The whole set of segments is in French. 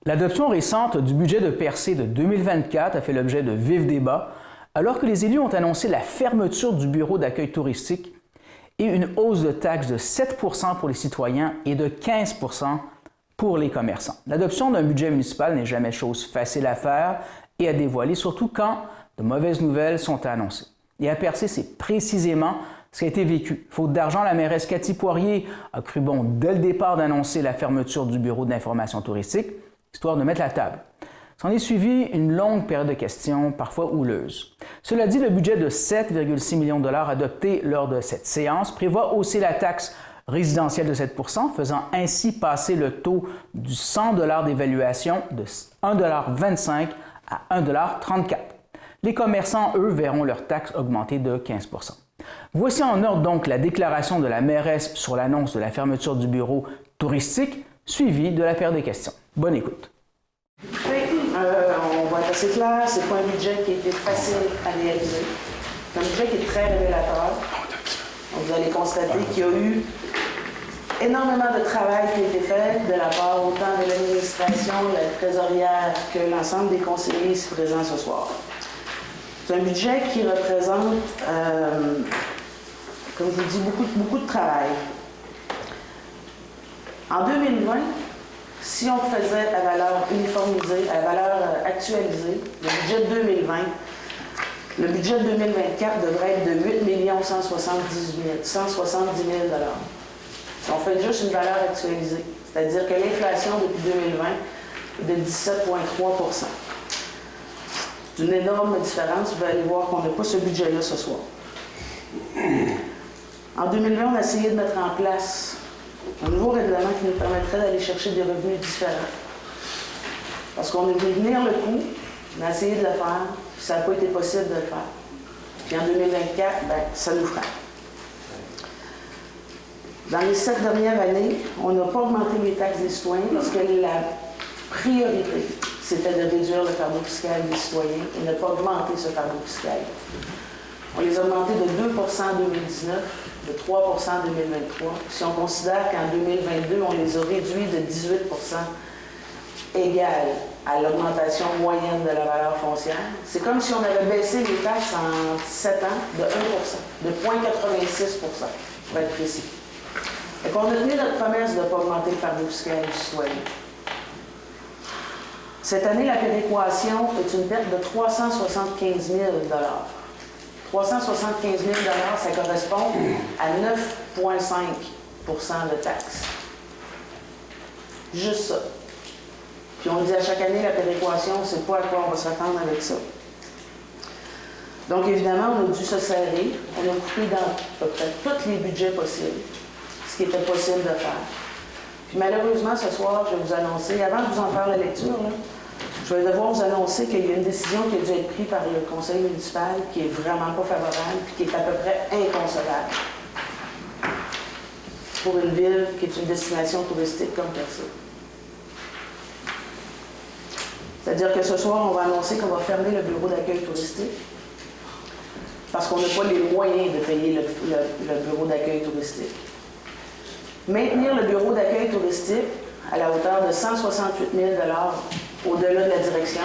L'adoption récente du budget de Percé de 2024 a fait l'objet de vifs débats, alors que les élus ont annoncé la fermeture du bureau d'accueil touristique et une hausse de taxes de 7 % pour les citoyens et de 15 % pour les commerçants. L'adoption d'un budget municipal n'est jamais chose facile à faire et à dévoiler, surtout quand de mauvaises nouvelles sont annoncées. Et à Percé, c'est précisément ce qui a été vécu. Faute d'argent, la mairesse Cathy Poirier a cru bon dès le départ d'annoncer la fermeture du bureau d'information touristique, histoire de mettre la table. S'en est suivi une longue période de questions, parfois houleuses. Cela dit, le budget de 7,6 millions de dollars adopté lors de cette séance prévoit hausser la taxe résidentielle de 7 %, faisant ainsi passer le taux du 100 $ d'évaluation de 1,25 $ à 1,34 $. Les commerçants, eux, verront leur taxe augmenter de 15 %. Voici en ordre donc la déclaration de la mairesse sur l'annonce de la fermeture du bureau touristique, suivie de la période des questions. Bonne écoute. On va être assez clair, c'est pas un budget qui a été facile à réaliser. C'est un budget qui est très révélateur. Donc, vous allez constater qu'il y a eu énormément de travail qui a été fait de la part autant de l'administration, de la trésorière que l'ensemble des conseillers ici présents ce soir. C'est un budget qui représente, comme je vous dis, beaucoup de travail. En 2020, si on faisait à valeur uniformisée, à valeur actualisée, le budget de 2020, le budget de 2024 devrait être de 8 170 000 $. Si on fait juste une valeur actualisée, c'est-à-dire que l'inflation depuis 2020 est de 17,3 %. C'est une énorme différence. Vous allez voir qu'on n'a pas ce budget-là ce soir. En 2020, on a essayé de mettre en place un nouveau règlement qui nous permettrait d'aller chercher des revenus différents. Parce qu'on a vu venir le coup, on a essayé de le faire, puis ça n'a pas été possible de le faire. Puis en 2024, ça nous fera. Dans les 7 dernières années, on n'a pas augmenté les taxes des citoyens parce que la priorité, c'était de réduire le fardeau fiscal des citoyens et ne pas augmenter ce fardeau fiscal. On les a augmentés de 2 % en 2019, de 3 % en 2023. Si on considère qu'en 2022, on les a réduits de 18 % égal à l'augmentation moyenne de la valeur foncière, c'est comme si on avait baissé les taxes en 7 ans de 1 %, de 0,86 % pour être précis. Et qu'on a tenu notre promesse de ne pas augmenter le fardeau fiscal du citoyen. Cette année, la péréquation est une perte de 375 000 $. 375 000 $, ça correspond à 9,5 % de taxes. Juste ça. Puis on dit à chaque année, la péréquation, c'est pas à quoi on va s'attendre avec ça. Donc évidemment, on a dû se serrer. On a coupé dans à peu près tous les budgets possibles, ce qui était possible de faire. Puis malheureusement, ce soir, je vais vous annoncer, avant de vous en faire la lecture, là, je vais devoir vous annoncer qu'il y a une décision qui a dû être prise par le conseil municipal qui est vraiment pas favorable et qui est à peu près inconcevable pour une ville qui est une destination touristique comme Percé. C'est-à-dire que ce soir, on va annoncer qu'on va fermer le bureau d'accueil touristique parce qu'on n'a pas les moyens de payer le bureau d'accueil touristique. Maintenir le bureau d'accueil touristique à la hauteur de 168 000 $ au-delà de la direction,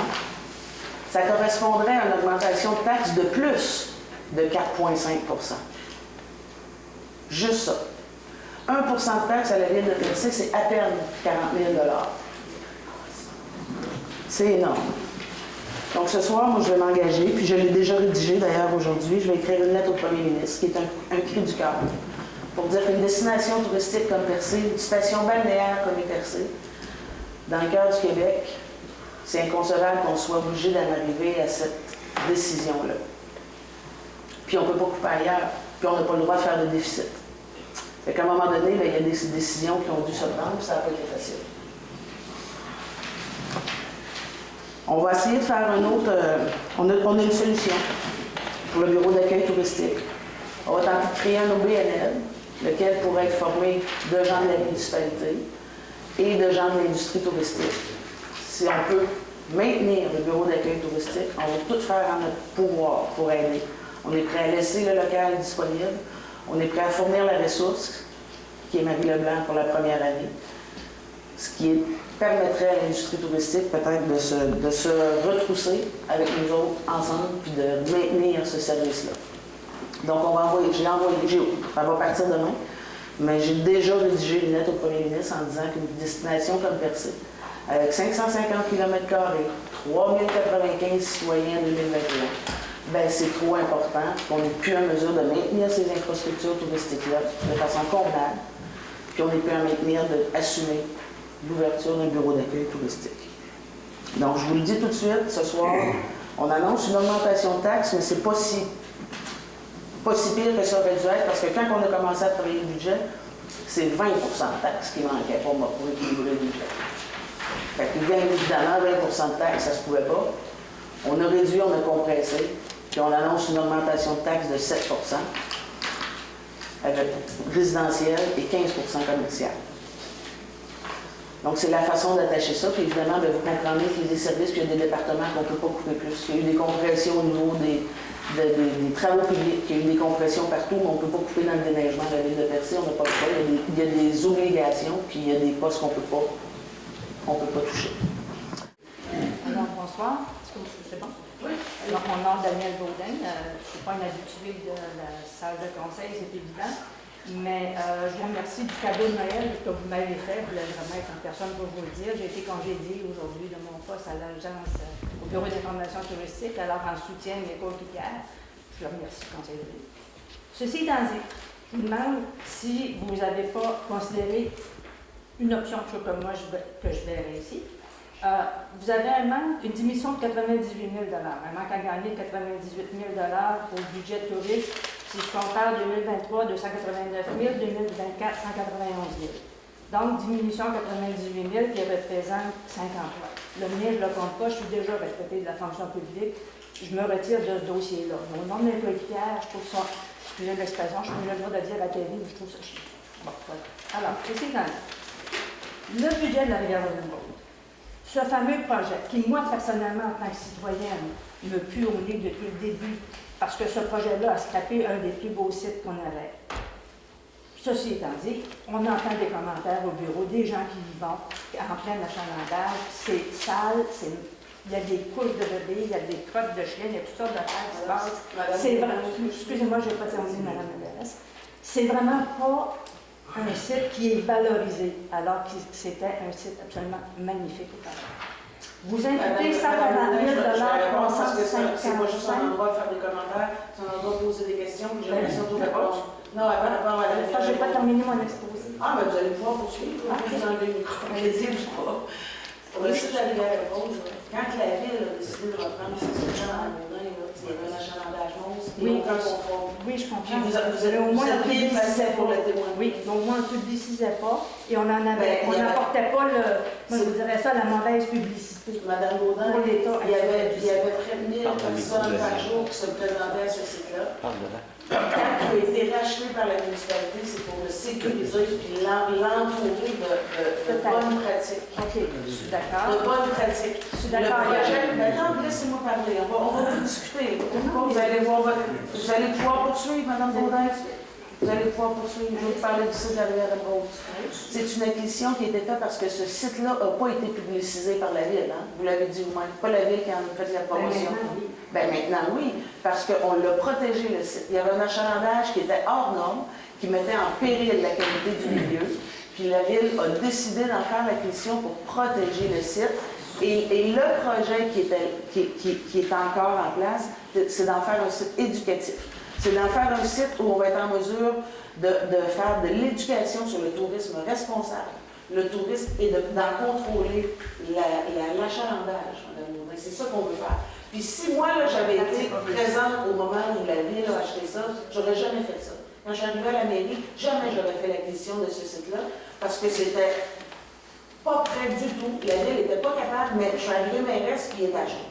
ça correspondrait à une augmentation de taxes de plus de 4,5 %. Juste ça. 1 % de taxe à la ville de Percé, c'est à peine 40 000 $. C'est énorme. Donc ce soir, moi, je vais m'engager, puis je l'ai déjà rédigé d'ailleurs aujourd'hui, je vais écrire une lettre au premier ministre, qui est un cri du cœur, pour dire qu'une destination touristique comme Percé, une station balnéaire comme est Percé, dans le cœur du Québec, c'est inconcevable qu'on soit obligé d'en arriver à cette décision-là. Puis on ne peut pas couper ailleurs, puis on n'a pas le droit de faire de déficit. Fait qu'à un moment donné, il y a des décisions qui ont dû se prendre, puis ça n'a pas été facile. On va essayer de faire un autre... on a une solution pour le bureau d'accueil touristique. On va tenter de créer un OBNL, lequel pourrait être formé de gens de la municipalité et de gens de l'industrie touristique. Si on peut maintenir le bureau d'accueil touristique, on va tout faire en notre pouvoir pour aider. On est prêt à laisser le local disponible. On est prêt à fournir la ressource, qui est Marie Leblanc pour la première année. ce qui permettrait à l'industrie touristique peut-être de se retrousser avec nous autres ensemble puis de maintenir ce service-là. Donc, on va envoyer, ça va partir demain, mais j'ai déjà rédigé une lettre au premier ministre en disant qu'une destination comme Percé, avec 550 km², 3095 citoyens en 2021, ben c'est trop important qu'on n'est plus en mesure de maintenir ces infrastructures touristiques-là de façon convenable, puis on n'est plus en mesure d'assumer l'ouverture d'un bureau d'accueil touristique. Donc, je vous le dis tout de suite, ce soir, on annonce une augmentation de taxes, mais c'est pas si pire que ça aurait dû être, parce que quand on a commencé à travailler le budget, c'est 20 de taxes qui manquaient pour équilibrer le budget. Fait que bien évidemment, 20 de taxes, ça se pouvait pas. On a réduit, on a compressé, puis on annonce une augmentation de taxes de 7 avec résidentiel et 15 commercial. Donc, c'est la façon d'attacher ça. Puis évidemment, bien, vous comprenez qu'il y a des services, puis il y a des départements qu'on ne peut pas couper plus. Il y a eu des compressions au niveau des travaux publics, il y a eu des compressions partout, mais on ne peut pas couper dans le déneigement de la ville de Percé, on n'a pas le choix. Il y a des obligations, puis il y a des postes qu'on ne peut pas toucher. Alors, bonsoir. C'est bon? Oui. Alors, mon nom est Daniel Baudin. Je ne suis pas une habituée de la salle de conseil, c'est évident. Mais je vous remercie du cadeau de Noël que vous m'avez fait. Je voulais vraiment être en personne pour vous le dire. J'ai été congédiée aujourd'hui de mon poste à l'agence, au bureau d'information touristique, alors en soutien de l'école Picard. Je vous remercie, conseil de ville. Ceci étant dit, je vous demande si vous n'avez pas considéré une option comme moi que je verrai ici. Vous avez un manque, une diminution de 98 000 un manque à gagner de 98 000 au budget de tourisme. Si je compare 2023, 289 000, 2024, 191 000. Donc, diminution 98 000 qui représente 5 emplois. Le mien, je ne le compte pas, je suis déjà retraitée de la fonction publique. Je me retire de ce dossier-là. Au nom de mes coéquipiers, je trouve ça, excusez l'expression, je suis le droit de dire à Kevin, je trouve ça chiant. Bon, voilà. Alors, ceci étant dit, le budget de la Rivière-de-Loup. Ce fameux projet, qui moi, personnellement, en tant que citoyenne, me pue au nez depuis le début, parce que ce projet-là a scrappé un des plus beaux sites qu'on avait. Ceci étant dit, on entend des commentaires au bureau, des gens qui y vont en plein achalandage, c'est sale, il y a des couches de bébés, il y a des crottes de chiens, il y a toutes sortes d'affaires qui se passent. C'est vrai, excusez-moi, je n'ai pas terminé, Mme Médès. C'est vraiment pas un site qui est valorisé, alors que c'était un site absolument magnifique auparavant. Vous invitez 140 000 pour 155. C'est pas juste un endroit de faire des commentaires, c'est un endroit de poser des questions, j'ai l'impression de répondre. Non, attends, je n'ai pas terminé mon exposé. Ah, mais vous allez pouvoir poursuivre, vous enlevez le micro. Allez-y, pas. Pour le site de la Rivière-Rose, quand la ville a décidé de reprendre ses sujets en Amoudin, il y avait un achalandage monstre, il n'y a aucun contrôle. Oui, je comprends. Vous avez au moins le pied passé pour le témoin. Oui, donc moi, on ne publicisait pas et on n'apportait pas moi, je vous dirais ça, la mauvaise publicité. Madame Baudin, pour l'État. Il y avait près de 1000 personnes par jour qui se présentaient à ce site-là. Quand il a été racheté par la municipalité, c'est pour le sécuriser et l'entourer de bonnes pratiques. OK, je suis d'accord. De bonnes pratiques. Je suis d'accord. Maintenant, laissez-moi parler. On va discuter. Vous allez pouvoir poursuivre, Mme Baudin. Vous allez pouvoir poursuivre. Je vais vous parler du site de la Rivière-de-Rose. C'est une acquisition qui a été faite parce que ce site-là n'a pas été publicisé par la Ville. Hein? Vous l'avez dit vous-même. Pas la Ville qui en a fait la promotion. Bien, maintenant, oui, parce qu'on l'a protégé, le site. Il y avait un achalandage qui était hors norme, qui mettait en péril la qualité du milieu. Puis la Ville a décidé d'en faire l'acquisition pour protéger le site. Et le projet qui est encore en place, c'est d'en faire un site éducatif. C'est d'en faire un site où on va être en mesure de faire de l'éducation sur le tourisme responsable, le tourisme et d'en contrôler l'achalandage. C'est ça qu'on veut faire. Puis si moi, j'avais été présente au moment où la Ville a acheté ça, j'aurais jamais fait ça. Quand je suis arrivée à la mairie, jamais j'aurais fait l'acquisition de ce site-là, parce que c'était pas prêt du tout. La Ville n'était pas capable, mais je suis arrivée mairesse qui est acheté.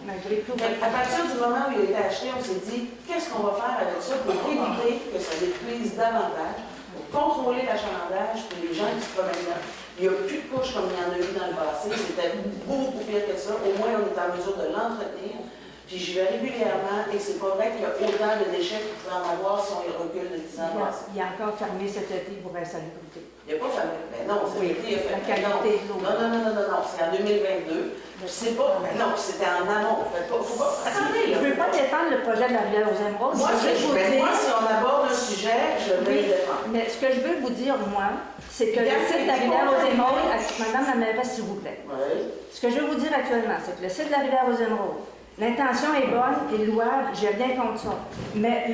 À partir du moment où il a été acheté, on s'est dit, qu'est-ce qu'on va faire avec ça pour éviter que ça détruise davantage, pour contrôler l'achalandage pour les gens qui se promènent là. Il n'y a plus de couches comme il y en a eu dans le passé, c'était beaucoup pire que ça. Au moins, on est en mesure de l'entretenir. Puis j'y vais régulièrement et c'est pas vrai qu'il y a autant de déchets qu'il pouvait en avoir si on les recule de 10 ans passés. Il y a encore fermé cet été pour insalubrité. Il n'y a pas fermé. Ben non, cet été, il a La fait. qualité de l'eau. Non, c'est en 2022. C'est pas. Ben non, c'était en amont. Faut pas. Attendez, Je là. ne veux pas défendre le projet de la rivière aux Émeraudes. Moi, si on aborde un sujet, je vais le défendre. Mais ce que je veux vous dire, moi, c'est que le site de la rivière aux Émeraudes, Madame la mairesse, s'il vous plaît. Oui. Ce que je veux vous dire actuellement, c'est que le site de la rivière aux Émeraudes, l'intention est bonne et louable, j'ai bien contre ça. Mais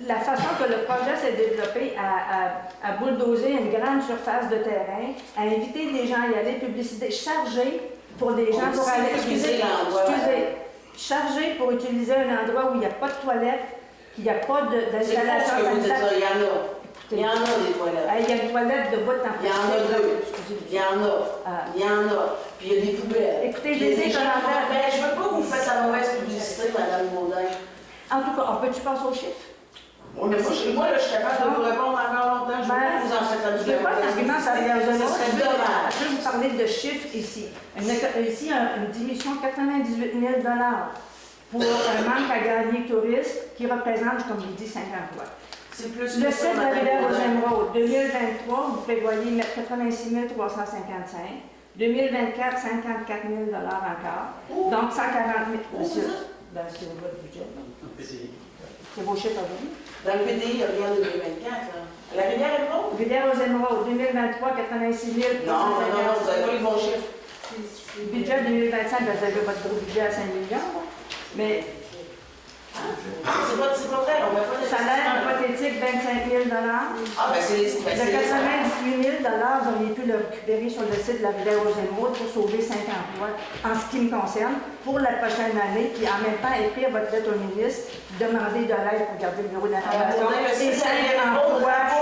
la façon que le projet s'est développé à bulldozer une grande surface de terrain, à inviter les gens à y aller, publicité, charger pour des gens pour aller. Excusez, charger pour utiliser un endroit où il n'y a pas de toilette, qu'il n'y a pas d'installation sanitaire. Il y en a des toilettes. Il y a une toilette de bout en Il y en a deux. Il y en a. Puis il y a des poubelles. Écoutez, je les commentaires. Mais je veux pas que vous fassiez la mauvaise publicité, Mme Baudin. En tout cas, on peut-tu passer aux chiffres? Moi, là, je suis capable de vous répondre encore longtemps. Je ne veux pas vous en faire la je ne veux pas d'argument sur la rivière aux Émeraudes. serait dommage. Je vais vous parler de chiffres ici. Ici, une diminution de 98 000 pour un manque à gagner touriste qui représente, comme je vous dis, 5 emplois. C'est plus Le site de la rivière aux Émeraudes, 2023, vous prévoyez mettre 86 355. 2024, 54 000 encore. Donc 140 000. Monsieur, c'est votre budget. C'est vos chiffres à vous. Dans le PDI, il n'y a rien de 2024. Là. La rivière est bonne? Rivière aux Émeraudes, 2023, 86 000. Non, vous n'avez pas les bons chiffres. Budget 2025, vous avez votre gros budget à 5 millions. Mais c'est pas vrai, on ne met pas de salaire hypothétique, 25 000 Ah, ben c'est les. De 98 000 vous auriez pu le récupérer sur le site de la rivière aux Émeraudes pour sauver 5 emplois, en ce qui me concerne, pour la prochaine année, puis en même temps écrire votre lettre au ministre, demander de l'aide pour garder le bureau d'information et 5 emplois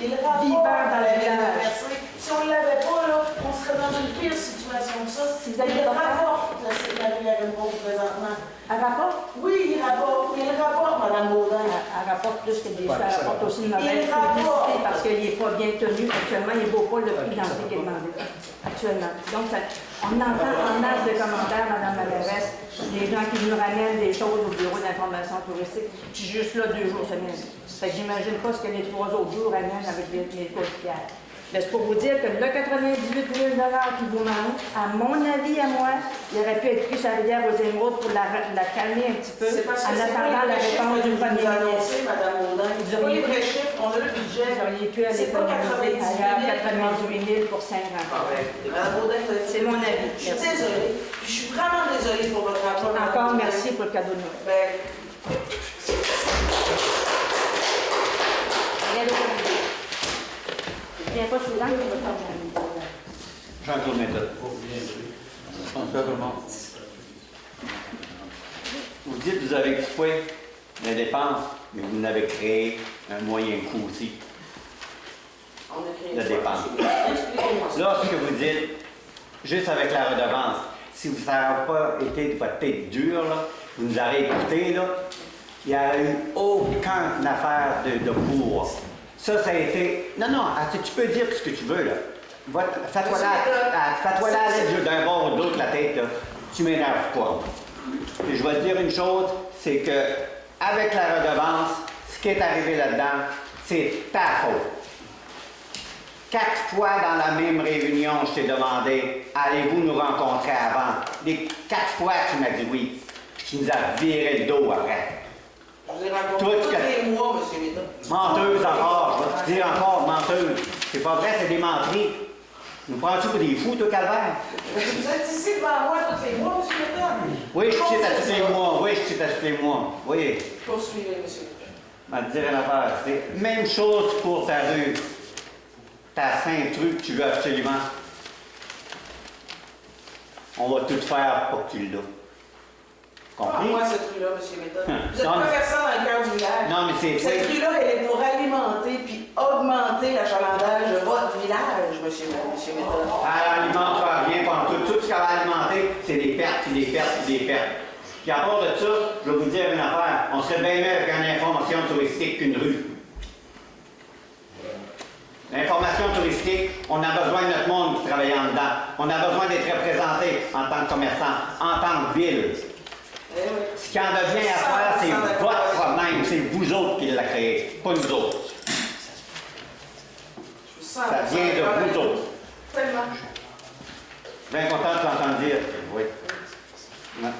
vivants dans le village. Si on ne l'avait pas, là, on serait dans une pire situation que ça. Si vous avez il pas rapporte la rivière Émeraude présentement. Elle rapporte? Oui, il rapporte, Mme Baudin. Elle rapporte plus que des choses. Elle rapporte aussi une mauvaise Il rapporte. publicité parce qu'il n'est pas bien tenu actuellement. Il ne vaut pas le prix d'entrée qui est demandé actuellement. Donc, on entend en masse de commentaires, Mme la mairesse, des gens qui nous ramènent des choses au bureau d'information touristique. Je suis juste là 2 jours semaine. Fait que j'imagine pas ce que les 3 autres jours ramènent avec les coéquipières. Mais c'est pour vous dire que le 98 000 qui vous manque, à mon avis, à moi, il aurait pu être pris sur la rivière aux Émeraudes pour la calmer un petit peu en attendant la réponse du premier ministre. Mme Baudin. Vous auriez les vrais chiffres, on a le budget. Vous auriez pu aller économiser ailleurs 98 000 pour 5 ans. Mme Baudin, c'est mon avis. Je suis désolée. Je suis vraiment désolée pour votre rapport. Encore merci pour le cadeau de Noël. Viens pas sous l'angle, je vais faire Jean-Claude Méthode. Bonsoir tout le monde. Vous dites que vous avez exploité les dépenses, mais vous n'avez créé un moyen coût aussi de dépenses. Là, ce que vous dites, juste avec la redevance, si vous n'avez pas été de votre tête dure, là, vous nous avez écouté, là, il n'y a eu aucune affaire de cours. Ça a été... Non, tu peux dire ce que tu veux, là. Fais-toi là à l'aide d'un bord ou de l'autre la tête, là. Tu m'énerves pas. Et je vais te dire une chose, c'est que avec la redevance, ce qui est arrivé là-dedans, c'est ta faute. 4 fois dans la même réunion, je t'ai demandé, allez-vous nous rencontrer avant? Les 4 fois, tu m'as dit oui. Puis tu nous as viré le dos après. Je vous ai rencontré tous les mois, M. Méthode. Menteuse encore, je vais te dire encore, menteuse. C'est pas vrai, c'est des menteries. Nous prends-tu pour des fous, toi, Calvaire? Vous êtes ici devant moi tous les mois, M. Méthode? Oui, je cite à tous les mois. Oui, je cite à tous les mois. Oui. Poursuivez, M. Méthode. Je vais te dire une affaire. C'est même chose pour ta rue. Ta Saint-Truc que tu veux absolument. On va tout faire pour que tu l'aies. Compris? Moi, cette rue-là, M. Méthode. Vous êtes Non, pas faire ça dans le cœur du village. Non, mais c'est... Cette rue-là, elle est pour alimenter puis augmenter l'achalandage de votre village, M. Méthode. Elle alimente pas rien pendant tout ce qu'elle va alimenter, c'est des pertes, puis des pertes, puis des pertes. Puis à part de ça, je vais vous dire une affaire. On serait bien mieux avec une information touristique qu'une rue. L'information touristique, on a besoin de notre monde qui travaille en dedans. On a besoin d'être représenté en tant que commerçant, en tant que ville. Ce qui en devient à faire, c'est votre problème. C'est vous autres qui l'avez créé, pas nous autres. Ça vient de vous autres. Tellement. Bien content de t'entendre dire. Oui. Ouais.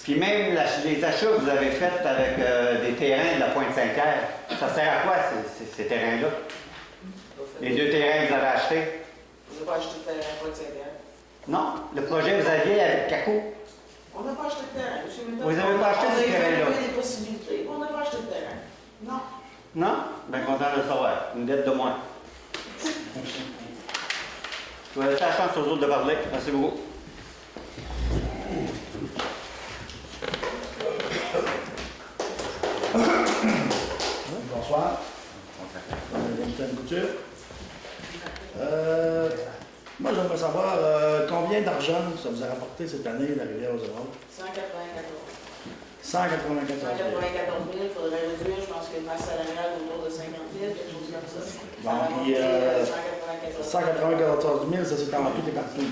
Puis même les achats que vous avez faits avec des terrains de la Pointe-Saint-Pierre, ça sert à quoi ces terrains-là? Les 2 terrains que vous avez achetés? Vous n'avez pas acheté de terrain à Pointe-Saint-Pierre? Non, le projet que vous aviez avec Caco. On n'a pas acheté de terrain, M. Méthode. Vous n'avez pas acheté ce terrain-là? On a évalué des possibilités. On n'a pas acheté de terrain. Non. Non? Bien content de le savoir. Une dette de moins. Je vais laisser la chance aux autres de parler. Merci beaucoup. Bonsoir. Capitaine Couture. Moi, j'aimerais savoir combien d'argent ça vous a rapporté cette année, la Rivière-aux-Oranges? 194. 194 000. 194 000, il faudrait réduire, je pense que le masse salariale autour de 50 000, quelque chose comme ça. Bon, puis 194 000, ça c'est en tout et partout.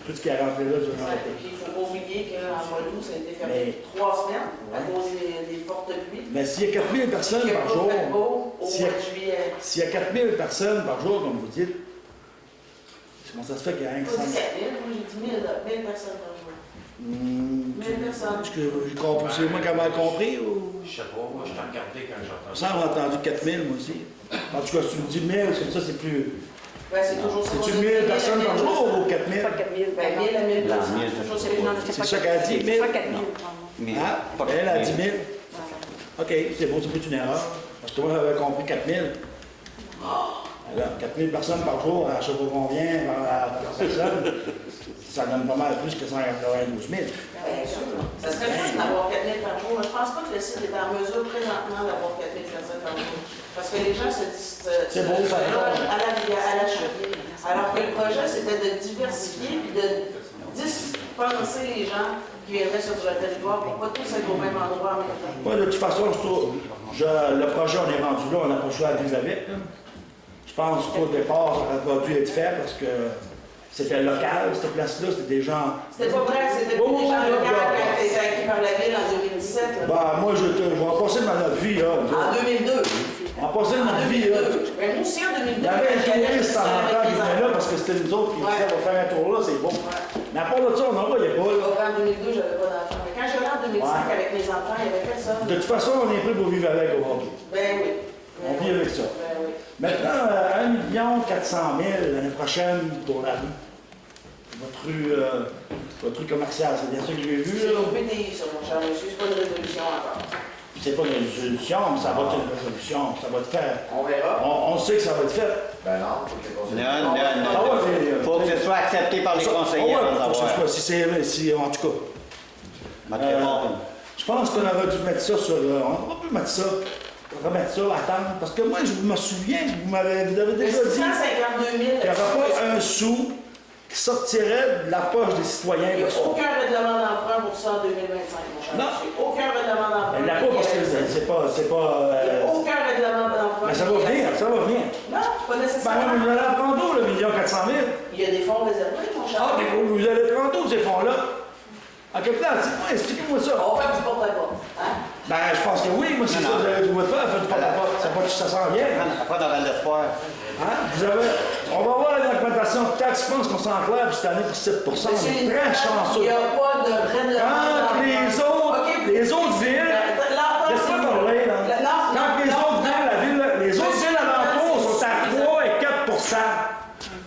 Tout ce qui est rentré là durant Ouais, l'été. puis il ne faut pas oublier qu'en mois d'août, ça a été fermé Mais- 3 semaines à cause des fortes pluies. Mais s'il y a 4000 personnes Il n'y a par pas jour, fait beau au s'il y mois a- de juillet. s'il y a 4000 personnes par jour, comme vous dites, comment ça se fait qu'il y a un Pas dit 4 100 000, moi j'ai dit 1000 personnes par jour. 1000 personnes. Est-ce que j'ai compris, c'est moi qui ai mal compris ou? Je sais pas, moi je t'ai regardé quand j'ai entendu. Ça, on a entendu 4000 moi aussi. En tout cas, si tu me dis 1000, comme ça, c'est plus. Ben, c'est toujours ça. C'est-tu 1000 personnes par jour ou 4000? Pas 4 000. Ben, 1000 à 1000 Non, personnes. 1000, Toujours, c'est c'est Non, pas- c'est C'est pas ça qu'elle a dit, c'est 1000? pas 4 000. Mais Ah, pas elle a dit 1000. Voilà. OK, c'est bon, c'est peut-être une erreur. Parce que moi, j'avais compris 4000. Alors, 4000 personnes par jour, à je sais pas combien, par personne, ça donne pas mal plus que 192 000. Ben, ça serait bien d'avoir 4 000 par jour. Je ne pense pas que le site est en mesure présentement d'avoir 4 000 personnes par jour. Parce que les gens se C'est beau, ça. logent à la chute. Alors que le projet, c'était de diversifier et de dispenser les gens qui viendraient sur le territoire pour pas tous être au même endroit en même temps. Moi, de toute façon, le projet, on est rendu là, on n'a pas le choix à vivre avec. Là. Je pense qu'au départ, ça aurait pas dû être fait parce que c'était local, cette place-là, c'était des gens. C'était pas vrai, c'était Oh, des gens oh, locaux oh, qui ont été acquis par la ville en 2017. là. Bah, moi, je vais passer ma notre vie, là. En 2002. On va passer En notre vie, là. 2002. Ben, moi aussi en 2002. Il y avait un touriste en avec rentrant qui les venait enfants. là parce que c'était nous autres qui Ouais. disaient on va faire un tour là, c'est bon. Ouais. Mais à part de ça, on n'en voyait pas. Là. En 2002, j'avais pas d'enfants. Mais quand je allais en 2005 Ouais. avec mes enfants, il n'y avait personne. De toute façon, on est prêt pour vivre avec aujourd'hui. Ben oui. On vit avec ça. Ben oui. Maintenant, 1 400 000 l'année prochaine pour la rue. Votre rue commerciale, c'est bien ça que j'ai vu. C'est Là. au PTI, ça, mon cher monsieur. C'est pas une résolution encore. C'est pas une résolution, mais ça va être une résolution. Ça va être fait. On verra. On sait que ça va être fait. Ben non, faut que c'est pas ça. Non, non, Ah non. ouais, mais, Faut que ce soit accepté par les conseillers Ah ouais, avant faut que ce d'avoir. soit, si, en tout cas. Je pense qu'on aurait dû mettre ça sur. On va plus mettre ça. Remettre ça, attendre. Parce que moi, je me souviens, vous avez Mais déjà c'est dit 152 000. qu'il n'y aurait pas un sou qui sortirait de la poche des citoyens. Il n'y a aucun règlement d'emprunt pour ça en 2025, mon cher Non. monsieur. Aucun règlement d'emprunt. Il n'y en a pas parce que c'est pas. Il n'y a aucun règlement d'emprunt. Mais ça va venir, ça va venir. Non, pas Ben, nécessairement. vous allez en prendre d'où, le 1 400 000? Il y a des fonds réservés, mon cher. Ah, mais vous allez prendre d'où, ces fonds-là? À quelle place? Expliquez-moi ça. On va faire du porte-à-porte. Hein? Ben, je pense que oui, moi, c'est ça Non, que vous allez devoir faire, faites du porte-à-porte. Ça s'en vient. Pas dans l'espoir. Hein? On va voir une augmentation de taxes, je pense qu'on s'en clair cette année pour 7 On Monsieur est Lindbergh, très il chanceux. n'y a pas de règlement Quand d'emprunt. les autres villes, laisse-moi parler, là. Quand les autres villes alentours sont à 3 et 4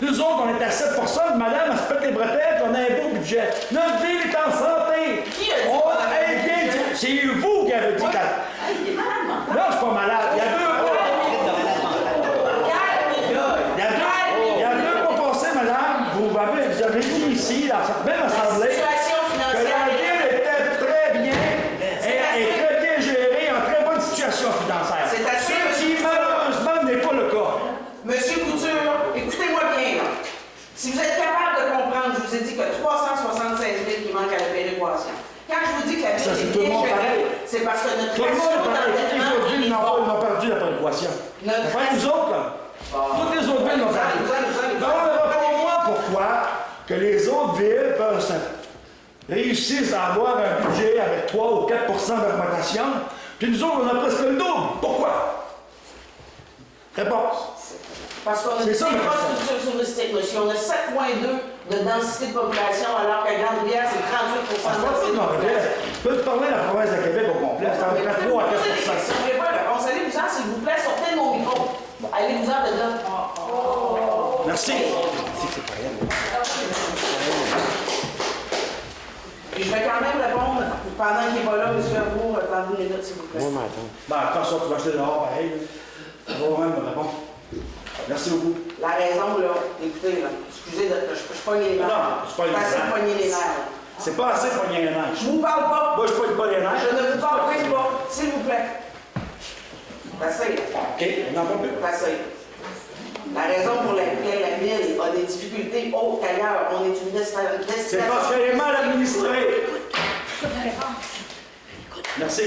nous autres, on est à 7 madame, elle se pète les bretelles, on a un beau budget. Notre ville est en santé. Qui a dit On qu'on va avait un bien. budget? C'est vous qui avez dit que. Hey, il est malade mental. Non, je suis pas malade. Il y a 2 mois. Il y a 2 mois passés, madame, vous avez dit ici, dans cette même assemblée, Situation que la financière. ville était très bien et très bien gérée, en très bonne situation financière. C'est assez. Ce qui, malheureusement, n'est pas le cas. Monsieur Couture, écoutez-moi bien. Là. Si vous êtes capable de comprendre, je vous ai dit que 376 000 qui manquent à la péréquation. Quand je vous dis que la Ça, c'est ville est tout le bien monde pareil. gérée, c'est parce que notre Tout le ratio monde, toutes les d'endettement autres villes est n'ont bas. perdu la péréquation. Notre Enfin, nous autres, là. Toutes les autres villes n'ont perdu. Vous allez. Donc, rappelez-moi pourquoi que les autres villes peuvent réussissent à avoir un budget avec 3 ou 4 d'augmentation, puis nous autres, on a presque le double. Pourquoi? Réponse. Parce qu'on a des infrastructures touristiques, monsieur. On a 7,2 de densité de population, alors qu'à Grande-Rivière, c'est 38 de densité de population. Je peux te parler de la province de Québec au complet. C'est entre 3 à 4 Si vous voulez pas la réponse, allez-vous-en, s'il vous plaît, sortez de mon micro. Allez-vous-en dedans. Merci. Puis je vais quand même répondre, pendant qu'il n'est pas là, M. Herbourg, attendez une minute, s'il vous plaît. Ben, quand ça, tu vas acheter dehors, pareil. Ça va même me répondre. Merci beaucoup. La raison, là, écoutez, là, excusez, je pogne les nerfs. Non, c'est pas les nerfs. assez de pogner les nerfs. C'est pas assez pour gagner un an. Je vous parle pas. Moi, je pogne pas les nerfs. Je ne vous parle pas, s'il vous plaît. Passez. OK, on n'en peut plus. Passez. La raison pour laquelle la ville a des difficultés autres qu'ailleurs, on est une destination. C'est parce qu'elle est mal administrée. Merci.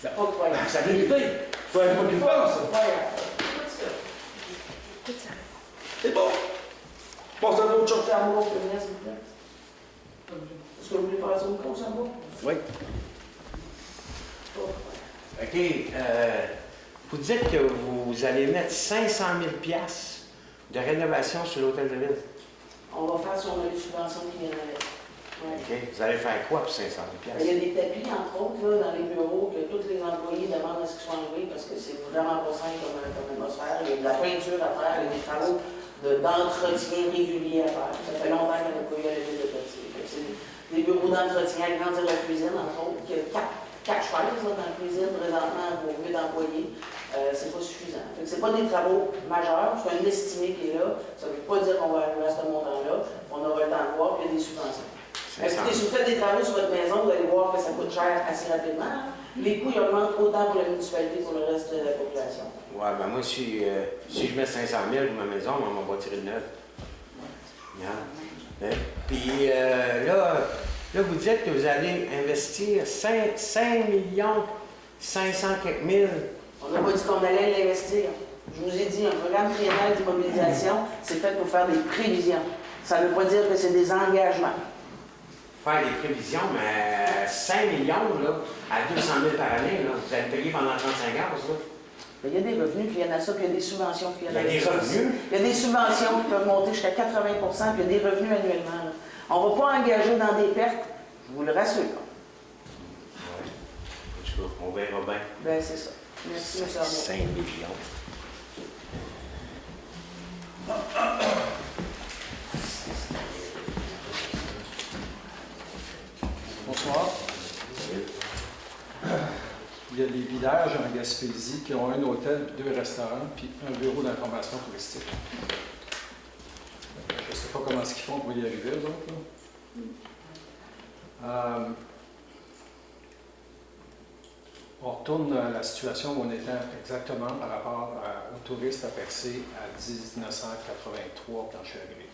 C'est pas croyable. Ça vient d'été. Tu vas être pas du pense. C'est bon. Passe à d'autres choses. C'est à moi, s'il vous plaît. Est-ce que vous voulez passer au micro, ça va? Oui. OK. Vous dites que vous allez mettre 500 000 $ de rénovation sur l'hôtel de ville. On va faire si on a des subventions qui viennent avec. Ouais. OK. Vous allez faire quoi pour 500 000 $? Il y a des tapis, entre autres, là, dans les bureaux, que tous les employés demandent à ce qu'ils soient enlevés parce que c'est vraiment pas simple comme atmosphère. Il y a de la peinture à faire, il y a des travaux d'entretien régulier à faire. Ça fait longtemps qu'on n'a pas eu à la ville de Côtier. C'est des bureaux d'entretien, agrandir la cuisine, entre autres, qui a quatre chaises là, dans la cuisine présentement pour 8 employés. C'est pas suffisant. C'est pas des travaux majeurs, c'est un estimé qui est là. Ça ne veut pas dire qu'on va arriver à ce montant-là. On aura le temps de voir, puis il y a des subventions. Écoutez, si vous faites des travaux sur votre maison, vous allez voir que ça coûte cher assez rapidement. Les coûts ils augmentent autant pour la municipalité que pour le reste de la population. Ouais, ben moi, si je mets 500 000 pour ma maison, on va tirer de neuf. Puis là, vous dites que vous allez investir 5 500 quelques mille. On n'a pas dit qu'on allait l'investir. Je vous ai dit, un programme triennal d'immobilisation, c'est fait pour faire des prévisions. Ça ne veut pas dire que c'est des engagements. Faire des prévisions, mais 5 millions là, à 200 000 par année, là, vous allez payer pendant 35 ans pour ça. Il y a des revenus, puis il y en a ça, puis il y a des subventions, puis il y en a des revenus. Il y a des subventions qui peuvent monter jusqu'à 80 puis il y a des revenus annuellement. Là. On ne va pas engager dans des pertes, je vous le rassure. Oui. En tout cas, on verra bien. Ben c'est ça. Merci, M. Arnaud. 5 millions. Bonsoir. Il y a des villages en Gaspésie qui ont un hôtel, 2 restaurants, puis un bureau d'information touristique. Je ne sais pas comment ils font pour y arriver, eux autres. On retourne à la situation où on était exactement par rapport aux touristes à Percé à 1983 quand je suis arrivé.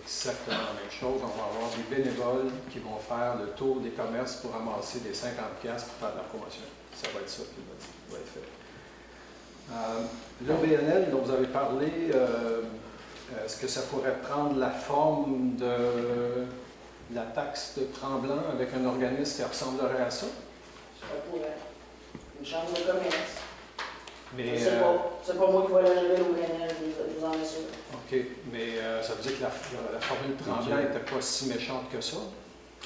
Exactement la même chose. On va avoir des bénévoles qui vont faire le tour des commerces pour ramasser des 50$ pour faire de la promotion. Ça va être ça qui va être fait. L'OBNL dont vous avez parlé, est-ce que ça pourrait prendre la forme de la taxe de Tremblant avec un organisme qui ressemblerait à ça? Ça pourrait. Une chambre de commerce. Mais, c'est pas moi qui vais l'arriver au BNL, je vous en assure. OK, mais ça veut dire que la formule Tremblant n'était pas si méchante que ça?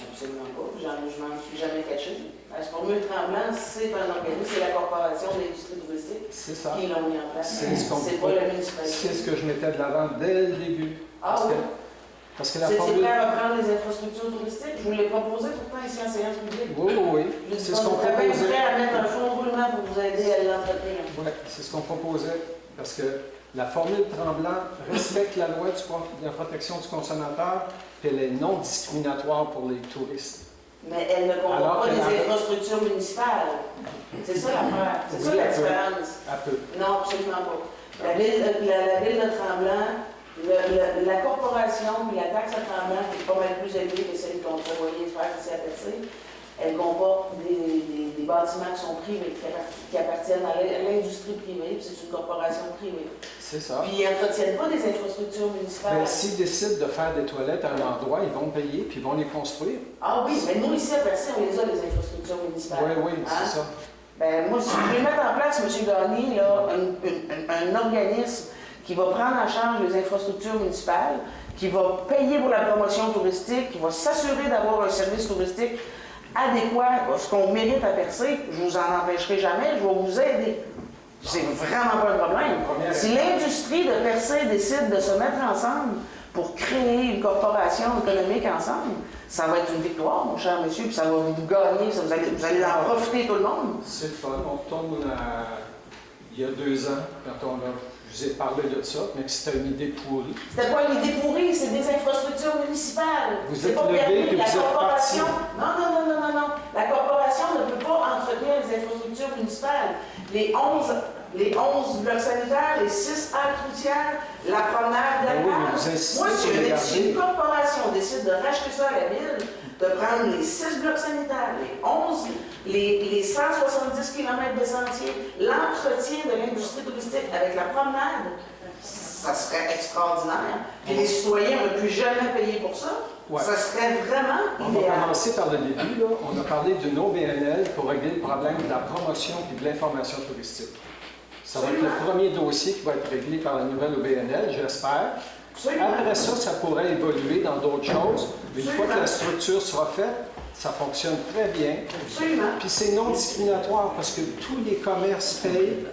Absolument pas. Je m'en suis jamais caché. La formule Tremblant, c'est un organisme, c'est la Corporation de l'industrie touristique qui l'ont mis en place. C'est pas la municipalité. C'est ce que je mettais de l'avant dès le début. Ah oui? Parce que la C'est formule... prêt à reprendre les infrastructures touristiques? Je vous l'ai proposé pourtant ici en séance publique. Oui. C'est ce qu'on proposait. Vous êtes prêt à mettre un fonds de roulement pour vous aider à l'entretenir? Oui, c'est ce qu'on proposait. Parce que la formule Tremblant respecte la loi de la protection du consommateur, puis elle est non discriminatoire pour les touristes. Mais elle ne comporte pas les infrastructures municipales. C'est ça l'affaire. C'est ça la différence. Un peu. Non, absolument pas. La ville de Tremblant, la corporation et la taxe à Tremblant qui est pas mal plus élevée que celle qu'on prévoyait de faire ici à Percé, Elle comporte des bâtiments qui sont privés, qui appartiennent à l'industrie privée, puis c'est une corporation privée. C'est ça. Puis ils n'entretiennent pas des infrastructures municipales. Mais s'ils décident de faire des toilettes à un endroit, ils vont payer puis ils vont les construire. Ah oui, mais nous ici à Percé, on les a, les infrastructures municipales. Oui, c'est ça. Ben, moi, si je vais mettre en place, M. Gagné, là, un organisme qui va prendre en charge les infrastructures municipales, qui va payer pour la promotion touristique, qui va s'assurer d'avoir un service touristique adéquat, ce qu'on mérite à Percé, je ne vous en empêcherai jamais, je vais vous aider. C'est vraiment pas un problème. Si l'industrie de Percé décide de se mettre ensemble pour créer une corporation économique ensemble, ça va être une victoire, mon cher monsieur, puis ça va vous gagner, vous allez en profiter tout le monde. C'est le fun. On retourne il y a 2 ans, quand je vous ai parlé de ça, mais que c'était une idée pourrie. C'était pas une idée pourrie, c'est des infrastructures municipales. Vous êtes pas levé permis. et vous êtes parti. Non. La corporation ne peut pas entretenir les infrastructures municipales. Les 11 blocs sanitaires, les 6 haltes routières, la promenade de la Ben oui, mais plage. vous insistez Moi, sur les si une corporation décide de racheter ça à la ville, de prendre les 6 blocs sanitaires, les 170 km de sentiers, l'entretien de l'industrie touristique avec la promenade, ça serait extraordinaire. Puis les citoyens n'auraient plus jamais payé pour ça. Ouais. Ça serait vraiment On va idéal. commencer par le début. Là. On a parlé d'une OBNL pour régler le problème de la promotion et de l'information touristique. Ça va être le premier dossier qui va être réglé par la nouvelle OBNL, j'espère. Après ça, ça pourrait évoluer dans d'autres choses. Une fois que la structure sera faite, ça fonctionne très bien. Absolument. Puis c'est non discriminatoire parce que tous les commerces payent.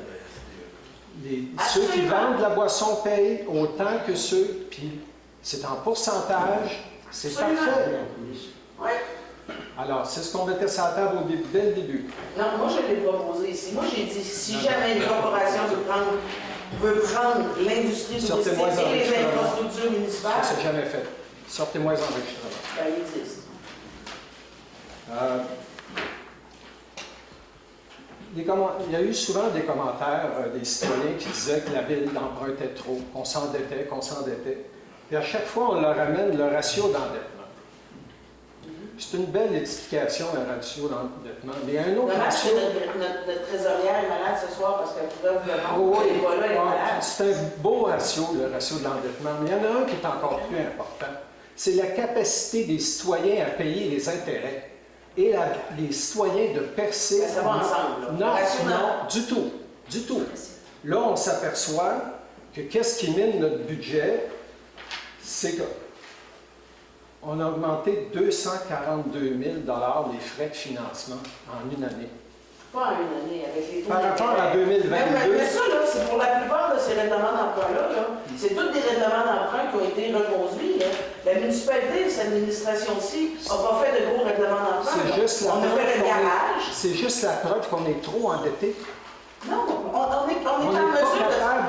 Ceux qui vendent la boisson payent autant que ceux, puis c'est en pourcentage, c'est parfait. Oui. Alors, c'est ce qu'on mettait sur la table dès le début. Non, moi, je l'ai proposé ici. Moi, j'ai dit, si jamais une corporation veut prendre l'industrie touristique et les infrastructures municipales, Ça ne s'est jamais fait. Sortez-moi les enregistrements. ben, il existe. Il y a eu souvent des commentaires des citoyens qui disaient que la ville empruntait trop, qu'on s'endettait. Puis à chaque fois, on leur amène le ratio d'endettement. C'est une belle explication, le ratio d'endettement. Mais il y a un autre ratio. Notre trésorière est malade ce soir parce qu'elle pourrait vous demander. Elle n'est pas là, elle est malade. C'est un beau ratio, le ratio de l'endettement. Mais il y en a un qui est encore plus important. C'est la capacité des citoyens à payer les intérêts. Et les citoyens de Percé. Ça va ensemble. Non, du tout. Là, on s'aperçoit que qu'est-ce qui mine notre budget, c'est qu'on a augmenté 242 000 les frais de financement en une année. Pas en une année, avec les taux Par rapport à d'intérêt. 2022. Mais ça, là, c'est pour la plupart de ces règlements d'emprunt-là. C'est tous des règlements d'emprunt qui ont été reconduits. Là. La municipalité, cette administration-ci, n'a pas fait de gros règlements d'emprunt. On a fait le garage. C'est juste la preuve qu'on est trop endetté. Non, on est en mesure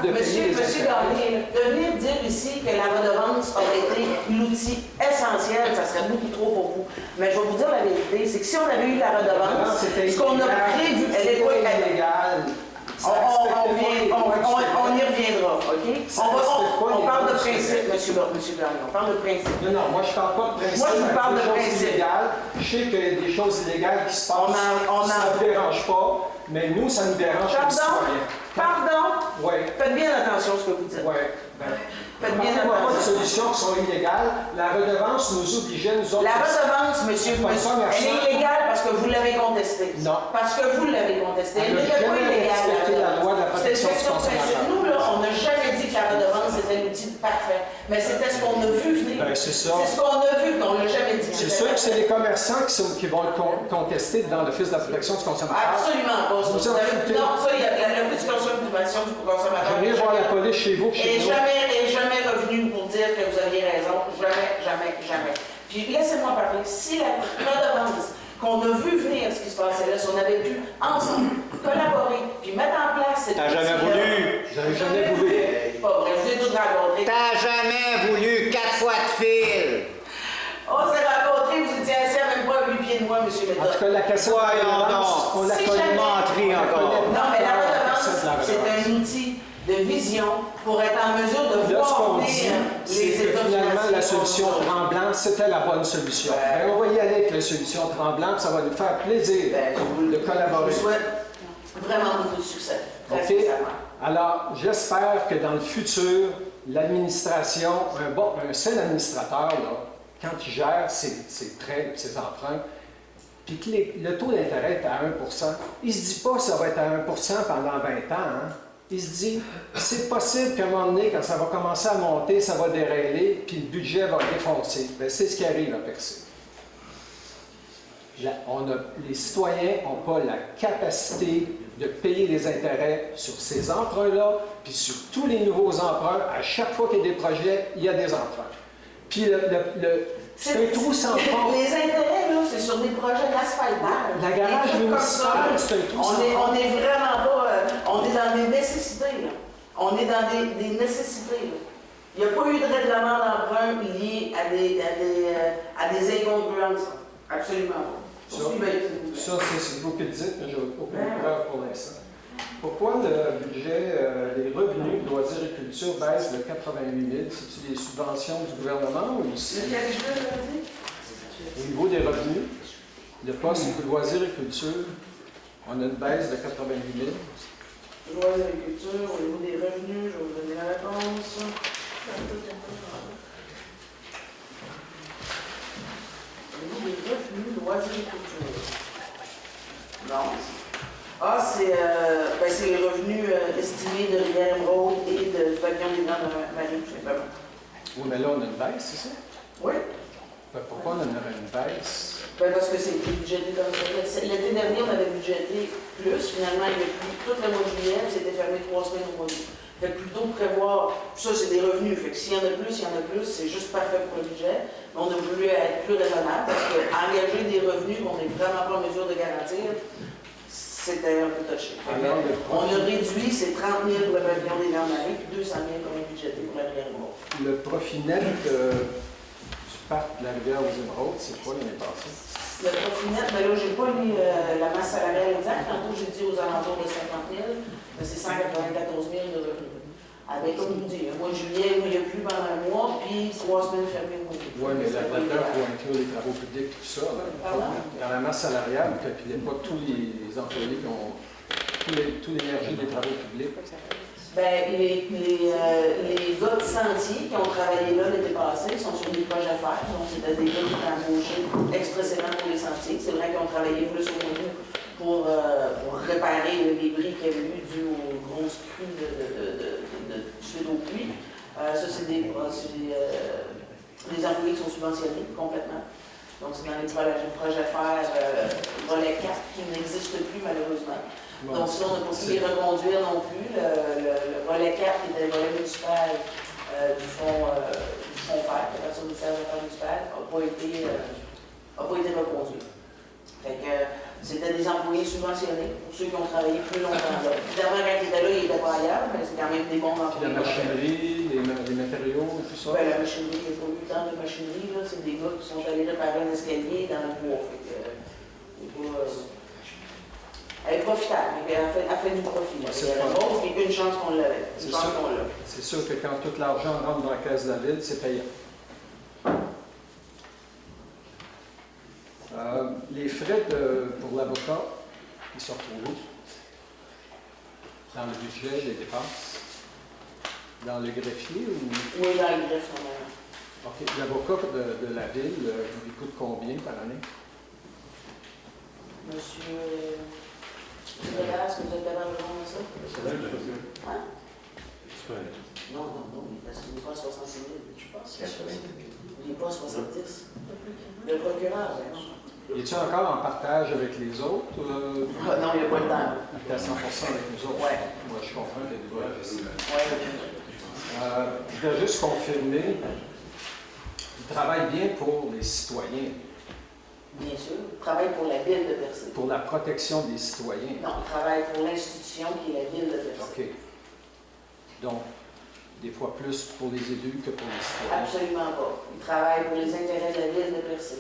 de payer les Monsieur Gagné, de venir dire ici que la redevance aurait été l'outil essentiel, ça serait beaucoup trop pour vous. Mais je vais vous dire la vérité, c'est que si on avait eu la redevance, ce qu'on a prévu, elle est pas illégale. On y reviendra, OK? On parle de principe, M. Gagné, on parle de principe. Non, moi je ne parle pas de principe. Moi, je vous parle de choses principe. illégales. Je sais qu'il y a des choses illégales qui se passent, ça ne me dérange pas, mais nous, ça nous dérange comme citoyens. Pardon? Oui. Faites bien attention à ce que vous dites. Oui. Faites bien on n'a pas de attention. solutions qui sont illégales. La redevance nous obligeait, nous autres. La redevance, monsieur, elle est illégale parce que vous l'avez contestée. Non. Parce que vous l'avez contestée. Elle On n'a n'était pas jamais illégale. respecté la loi de la protection du consommateur. Nous, là, on n'a jamais dit que la redevance était l'outil parfait. Mais c'était ce qu'on a vu venir. Ben, c'est ça. C'est ce qu'on a vu, mais on ne l'a jamais dit. C'est sûr que c'est les commerçants qui vont être contestés dans l'Office de la protection du consommateur. Absolument pas. Vous en foutez. Non, ça, il y a l'Office de consommation du consommateur. Je viens voir la police chez vous, chez nous. Et jamais revenu pour dire que vous aviez raison. Jamais. Puis laissez-moi parler. Si la redevance qu'on a vu venir ce qui se passait là, si on avait pu ensemble collaborer puis mettre en place cette T'as jamais outil-là, voulu. J'avais jamais voulu. Pas vrai, je vous ai tout rencontré. T'as jamais voulu 4 fois de fil. On s'est rencontrés, vous étiez assis à même pas à 8 pieds de moi, M. En Méthode. tout cas, la question Voyons donc. on la Si connaît. jamais- Menterie encore. Non, mais la redevance, C'est de la c'est redevance. un outil de vision pour être en mesure de Là, ce voir qu'on venir dit, les c'est que états finalement, financiers la solution qu'on a. Tremblant, c'était la bonne solution. Ouais. Ben, on va y aller avec la solution Tremblant, puis ça va nous faire plaisir Ben, de collaborer. Je vous souhaite vraiment beaucoup de succès. Très OK? sincèrement. Alors, j'espère que dans le futur, l'administration, un seul administrateur, là, quand il gère ses prêts, ses emprunts, puis que le taux d'intérêt est à 1 il ne se dit pas que ça va être à 1 pendant 20 ans. Hein? Il se dit, c'est possible qu'à un moment donné, quand ça va commencer à monter, ça va dérailer, puis le budget va défoncer. Bien, c'est ce qui arrive à Percé. Les citoyens n'ont pas la capacité de payer les intérêts sur ces emprunts-là, puis sur tous les nouveaux emprunts. À chaque fois qu'il y a des projets, il y a des emprunts. Puis c'est un trou sans fond. Les intérêts, là, c'est sur des projets d'asphaltage. La garage Des trucs comme ça, municipale, là. c'est un trou sans fond. On est vraiment pas... on est dans des nécessités, là. On est dans des nécessités, là. Il n'y a pas eu de règlement d'emprunt lié à des incongruences. Absolument pas. Ça, c'est vous qui le dites, mais je n'ai aucune preuve pour l'instant. Pourquoi le budget, les revenus de loisirs et culture baissent de 88 000? C'est-tu des subventions du gouvernement ou aussi? Au niveau des revenus, le poste de loisirs et culture, on a une baisse de 88 000. Loisirs et culture, au niveau des revenus, je vais vous donner la réponse. Au niveau des revenus, loisirs et culture. Non. Ah, c'est les revenus estimés de Rivière Émeraude et du pavillon des Grandes Maries, tout simplement. Oui, mais là, on a une baisse, c'est ça? Oui. Ben, pourquoi on aurait une baisse? Ben, parce que c'était budgété comme ça. L'été dernier, on avait budgété plus. Finalement, il y a plus. Tout le mois de juillet, c'était fermé 3 semaines au mois d'août. Fait que plutôt prévoir, ça c'est des revenus. Fait que s'il y en a plus, c'est juste parfait pour le budget. Mais on a voulu être plus raisonnable parce qu'engager des revenus qu'on n'est vraiment pas en mesure de garantir, c'était un peu touché. On a réduit, c'est 30 000 pour le pavillon des Grandes Maries, puis 200 000 qu'on a budgété pour la rivière Émeraude. Le profit net du parc de la rivière aux Émeraudes, c'est quoi l'année passée? Le profit net, mais là, je n'ai pas mis la masse salariale exacte. Tantôt, j'ai dit aux alentours de 50 000, mais c'est 194 000 de revenus. Avec, comme je vous dis, un mois de juillet où il n'y a plus pendant un mois, puis 3 semaines fermées au mois d'août. Oui, mais là-dedans, il faut inclure les travaux publics, tout ça. Dans la masse salariale, vous ne calculez pas tous les employés qui ont toute l'énergie des travaux publics. Bien, les gars de sentier qui ont travaillé là l'été passé sont sur des projets à faire. Donc, c'était des gars qui étaient embauchés expressément pour les sentiers. C'est vrai qu'ils ont travaillé plus au milieu pour réparer les bris qu'il y avait eu dû aux grosses crues suite aux pluies. Ça, c'est des employés qui sont subventionnés complètement. Donc, c'est dans les projets à faire volet 4 qui n'existent plus malheureusement. Bon, donc, ça, on n'a pas pu les reconduire non plus. Le volet 4, qui était le volet municipal du fonds vert, de la ministère des Affaires municipales, n'a pas été reconduit. Fait que c'était des employés subventionnés pour ceux qui ont travaillé plus longtemps là. Évidemment, quand ils étaient là, ils n'étaient pas ailleurs, mais c'est quand même des bons employés. La machinerie, les matériaux, tout ça? Ben, la machinerie, il n'y a pas eu tant de machinerie, là. C'est des gars qui sont allés réparer un escalier dans le bois. Fait que, elle est profitable, elle fait du profit. C'est une chance qu'on l'avait. C'est sûr que quand tout l'argent rentre dans la caisse de la ville, c'est payant. Les frais pour l'avocat, ils sont retrouvés dans le budget des dépenses. Dans le greffier ou... Oui, dans le greffe, normalement. OK. L'avocat de la ville, il coûte combien par année? Monsieur est-ce que vous êtes capable de répondre à ça? Hein? Non, il n'est pas à 66 000, je pense. Il n'est pas à 70. Le procureur, Il est-tu encore en partage avec les autres? Non, il n'y a pas le temps. Il est à 100% avec nous autres? Oui. Moi, je comprends que les doigts. Oui. Je voudrais juste confirmer, il travaille bien pour les citoyens. Bien sûr. Il travaille pour la ville de Percé. Pour la protection des citoyens. Non, il travaille pour l'institution qui est la ville de Percé. OK. Donc, des fois plus pour les élus que pour les citoyens. Absolument pas. Il travaille pour les intérêts de la ville de Percé.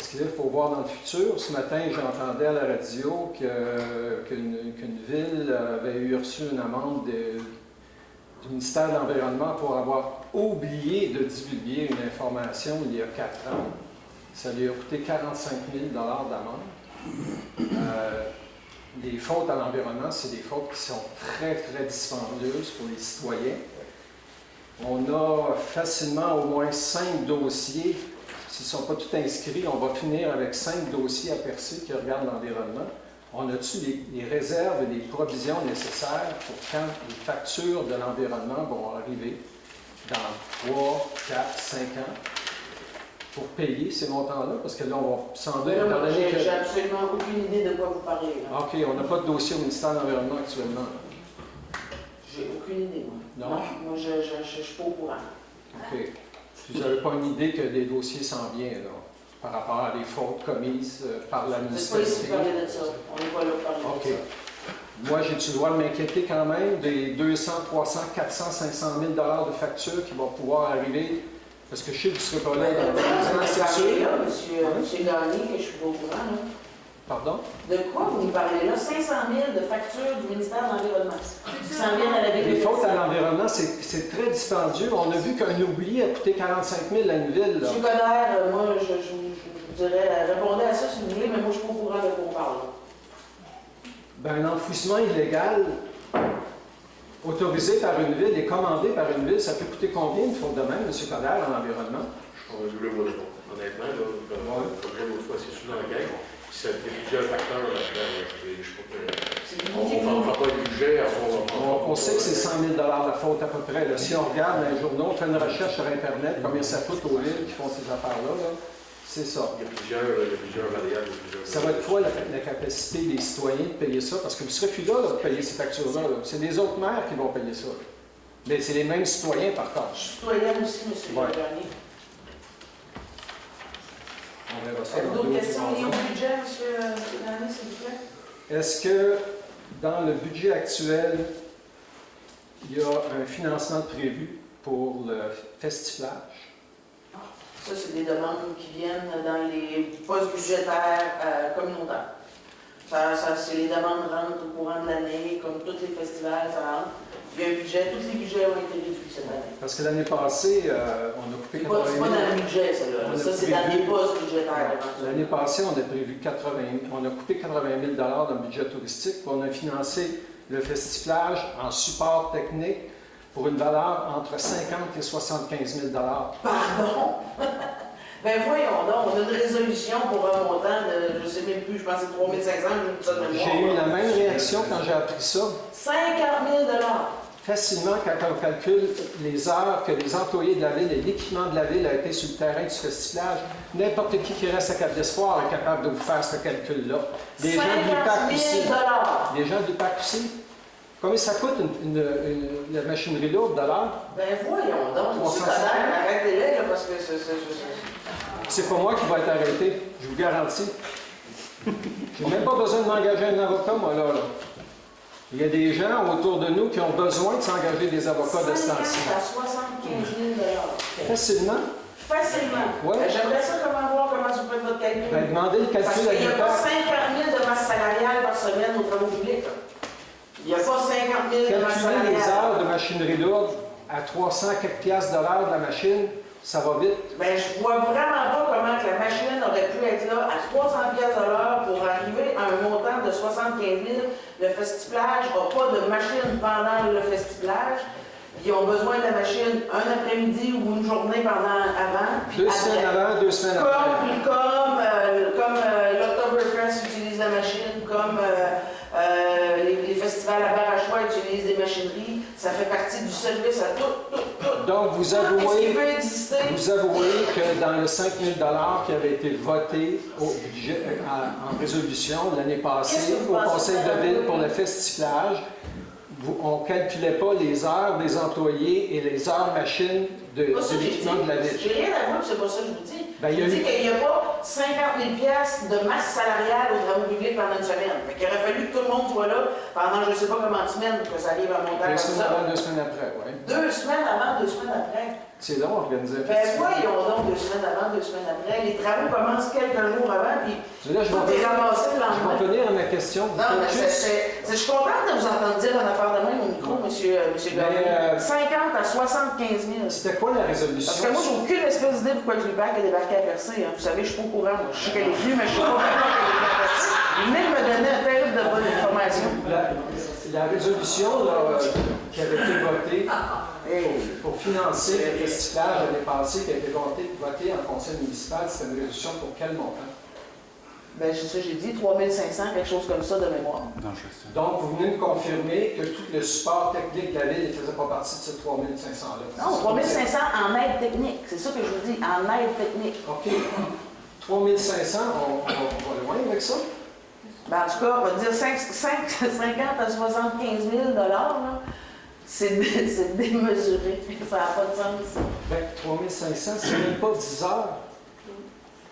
Parce que là, il faut voir dans le futur. Ce matin, j'entendais à la radio qu'une ville avait reçu une amende du ministère de l'Environnement pour avoir oublié de divulguer une information il y a 4 ans. Ça lui a coûté 45 000 $ d'amende. Les fautes à l'environnement, c'est des fautes qui sont très, très dispendieuses pour les citoyens. On a facilement au moins 5 dossiers. S'ils ne sont pas tous inscrits, on va finir avec 5 dossiers à percer qui regardent l'environnement. On a-tu les réserves et les provisions nécessaires pour quand les factures de l'environnement vont arriver dans 3, 4, 5 ans pour payer ces montants-là? Parce que là, on va sans doute... J'ai absolument aucune idée de quoi vous parlez. Là. OK, on n'a pas de dossier au ministère de l'Environnement actuellement. J'ai aucune idée, moi. Non? Moi, je ne suis pas au courant. OK. Vous n'avez pas une idée que des dossiers s'en viennent, là, par rapport à des fautes commises par la municipalité? C'est pas ici parler de ça. On n'est pas là pour parler de ça. Moi, j'ai-tu le droit de m'inquiéter quand même des 200, 300, 400, 500 000 $ de factures qui vont pouvoir arriver? Parce que je sais que vous ne serez pas là dans 2 ans, c'est sûr. Là, monsieur Gagné, que je suis pas au courant, là. Pardon? De quoi vous nous parlez là? 500 000 de factures du ministère de l'Environnement. Qui s'en viennent à la ville. Les fautes à l'environnement, c'est très dispendieux. On a vu qu'un oubli a coûté 45 000 à une ville. Monsieur Coderre, moi, je vous dirais, répondez à ça si vous voulez, mais moi, je ne suis pas au courant de quoi on parle. Ben, un enfouissement illégal autorisé par une ville et commandé par une ville, ça peut coûter combien une faute de même, M. Coderre, en environnement? Je voulais vous répondre. Honnêtement, là, comme l'autre fois, c'est sur l'enquête. Il y a plusieurs facteurs là-dedans. On ne fera pas le budget. On sait que c'est 100 000 $ la faute à peu près. Là. Si on regarde dans les journaux, on fait une recherche sur Internet, combien ça coûte aux villes qui font ces affaires-là, là, c'est ça. Il y a plusieurs variables. Ça va être quoi la capacité des citoyens de payer ça? Parce que vous ne serez plus là pour payer ces factures-là. Là. C'est les autres maires qui vont payer ça. Là. Mais c'est les mêmes citoyens par contre. Je suis citoyen aussi, M. Gagné. On verra ça. D'autres questions liées au budget, M. Gagné, s'il vous plaît? Est-ce que dans le budget actuel, il y a un financement prévu pour le festiflage? Ça, c'est des demandes qui viennent dans les postes budgétaires communautaires. C'est les demandes rentrent au courant de l'année, comme tous les festivals, ça rentre. Il y a un budget, tous les budgets ont été réduits cette année. Parce que l'année passée, on a coupé 80 000. C'est pas dans le budget, ça, là. Ça, c'est dans les postes budgétaires. L'année passée, on a prévu on a coupé 80 000 $ dans le budget touristique, puis on a financé le festiflage en support technique pour une valeur entre 50 et 75 000 $. Pardon? Ben voyons donc, on a une résolution pour un montant de, je ne sais même plus, je pense que c'est 3 500, je vous donne le J'ai eu la même réaction quand j'ai appris ça. 50 000 $. Facilement, quand on calcule les heures que les employés de la ville et l'équipement de la ville a été sur le terrain du festiflage, n'importe qui reste à Cap d'Espoir est capable de vous faire ce calcul-là. Les gens du PAC aussi. Les gens du PAC aussi. Combien ça coûte la machinerie lourde de l'heure? Ben voyons donc, arrêtez-les là, parce que c'est pas moi qui va être arrêté, je vous garantis. Je n'ai même pas besoin de m'engager un avocat, moi, là. Il y a des gens autour de nous qui ont besoin de s'engager des avocats de ce temps-ci. 50 à 75 000 $. Facilement? Facilement. Ouais. Ben, j'aimerais ça voir comment vous faites votre calcul. Ben, demandez le calcul parce à qu'il n'y a pas 50 l'État. 000 de masse salariale par semaine aux travaux publics. Il n'y a pas 50 000 de masse salariale. Calculer les heures de machinerie lourde à 300 quelques piastres de l'heure de la machine, ça va vite. Ben, je vois vraiment pas comment que la machine aurait pu être là à 300 piastres de l'heure pour arriver à un montant de 75 000. Le festiflage n'a pas de machine pendant le festiflage. Ils ont besoin de la machine un après-midi ou une journée avant. 2 semaines avant, 2 semaines après. Comme l'Octoberfest utilise la machine, comme les festivals à Barachois utilisent des machineries. Ça fait partie du service à tout. Donc, vous avouez que dans le 5 000 $ qui avait été voté en résolution l'année passée au Conseil de ville pour le festiflage, on ne calculait pas les heures des employés et les heures machines de l'équipement de la ville. J'ai rien à voir, c'est pas ça que je vous dis. Ben, il y a Je dis eu- qu'il n'y a pas 50 000 piastres de masse salariale aux travaux publics pendant une semaine. Fait qu'il aurait fallu que tout le monde soit là pendant je ne sais pas combien de semaines pour que ça arrive à monter comme 2 semaines ça. avant, 2 semaines après, oui. 2 semaines avant, 2 semaines après. C'est long à organiser. Ben voyons donc 2 semaines avant, 2 semaines après. Les travaux commencent quelques jours avant, puis Là, je tout est ramassé le vais lendemain. revenir à ma question. Non, mais je suis contente de vous entendre dire une affaire de même au micro, monsieur Gagnon. 50 à 75 000. C'était quoi la résolution? Parce que moi, j'ai aucune espèce d'idée pourquoi le bac est débarqué à Percé. Hein. Vous savez, je suis pas au courant. Moi. Je sais qu'elle est venue, mais je suis pas au courant qu'elle est venue à Percé. Il venait de me donner un terrible de bonne information. La résolution là, qui avait été votée pour financer le recyclage l'année passée, qui a été votée en conseil municipal, c'était une résolution pour quel montant? Ben, c'est ça, j'ai dit 3500, quelque chose comme ça de mémoire. Donc, vous venez de confirmer que tout le support technique de la ville ne faisait pas partie de ces 3500-là. Non, 3500 en aide technique. C'est ça que je vous dis, en aide technique. OK. 3500, on va loin avec ça? Ben, en tout cas, on va dire 50 à 75 000 là, c'est démesuré. Ça n'a pas de sens. Bien, 3500, c'est même pas 10 heures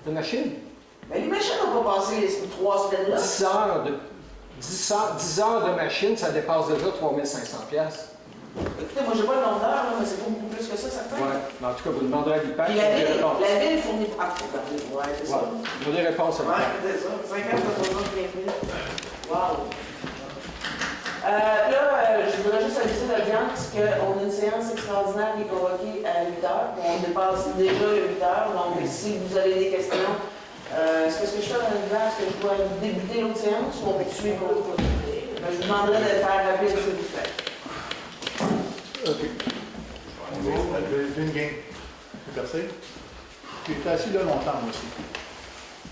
de machine. Mais les machines n'ont pas passé les 3 semaines là. 10 heures de machine, ça dépasse déjà 3500 piastres. Écoutez, moi, j'ai pas le nombre d'heures, mais c'est pas beaucoup plus que ça, certain. Ouais. Mais en tout cas, vous demanderez à l'IPAC. Puis la ville fournit. Ah, ouais, c'est ça. Vous avez des réponses à Ouais, c'est ça. 50 à 75 000. Wow. Là, je voudrais juste aviser l'audience qu'on a une séance extraordinaire qui est convoquée à 8 h. On dépasse déjà les 8 h. Donc, si vous avez des questions, est-ce que je fais dans le est-ce que je dois débuter l'autre séance ou on peut suivre l'autre? Je vous demanderai de le faire rapide, s'il vous plaît. OK. Une game. C'est percé. J'ai été assis là longtemps, moi aussi.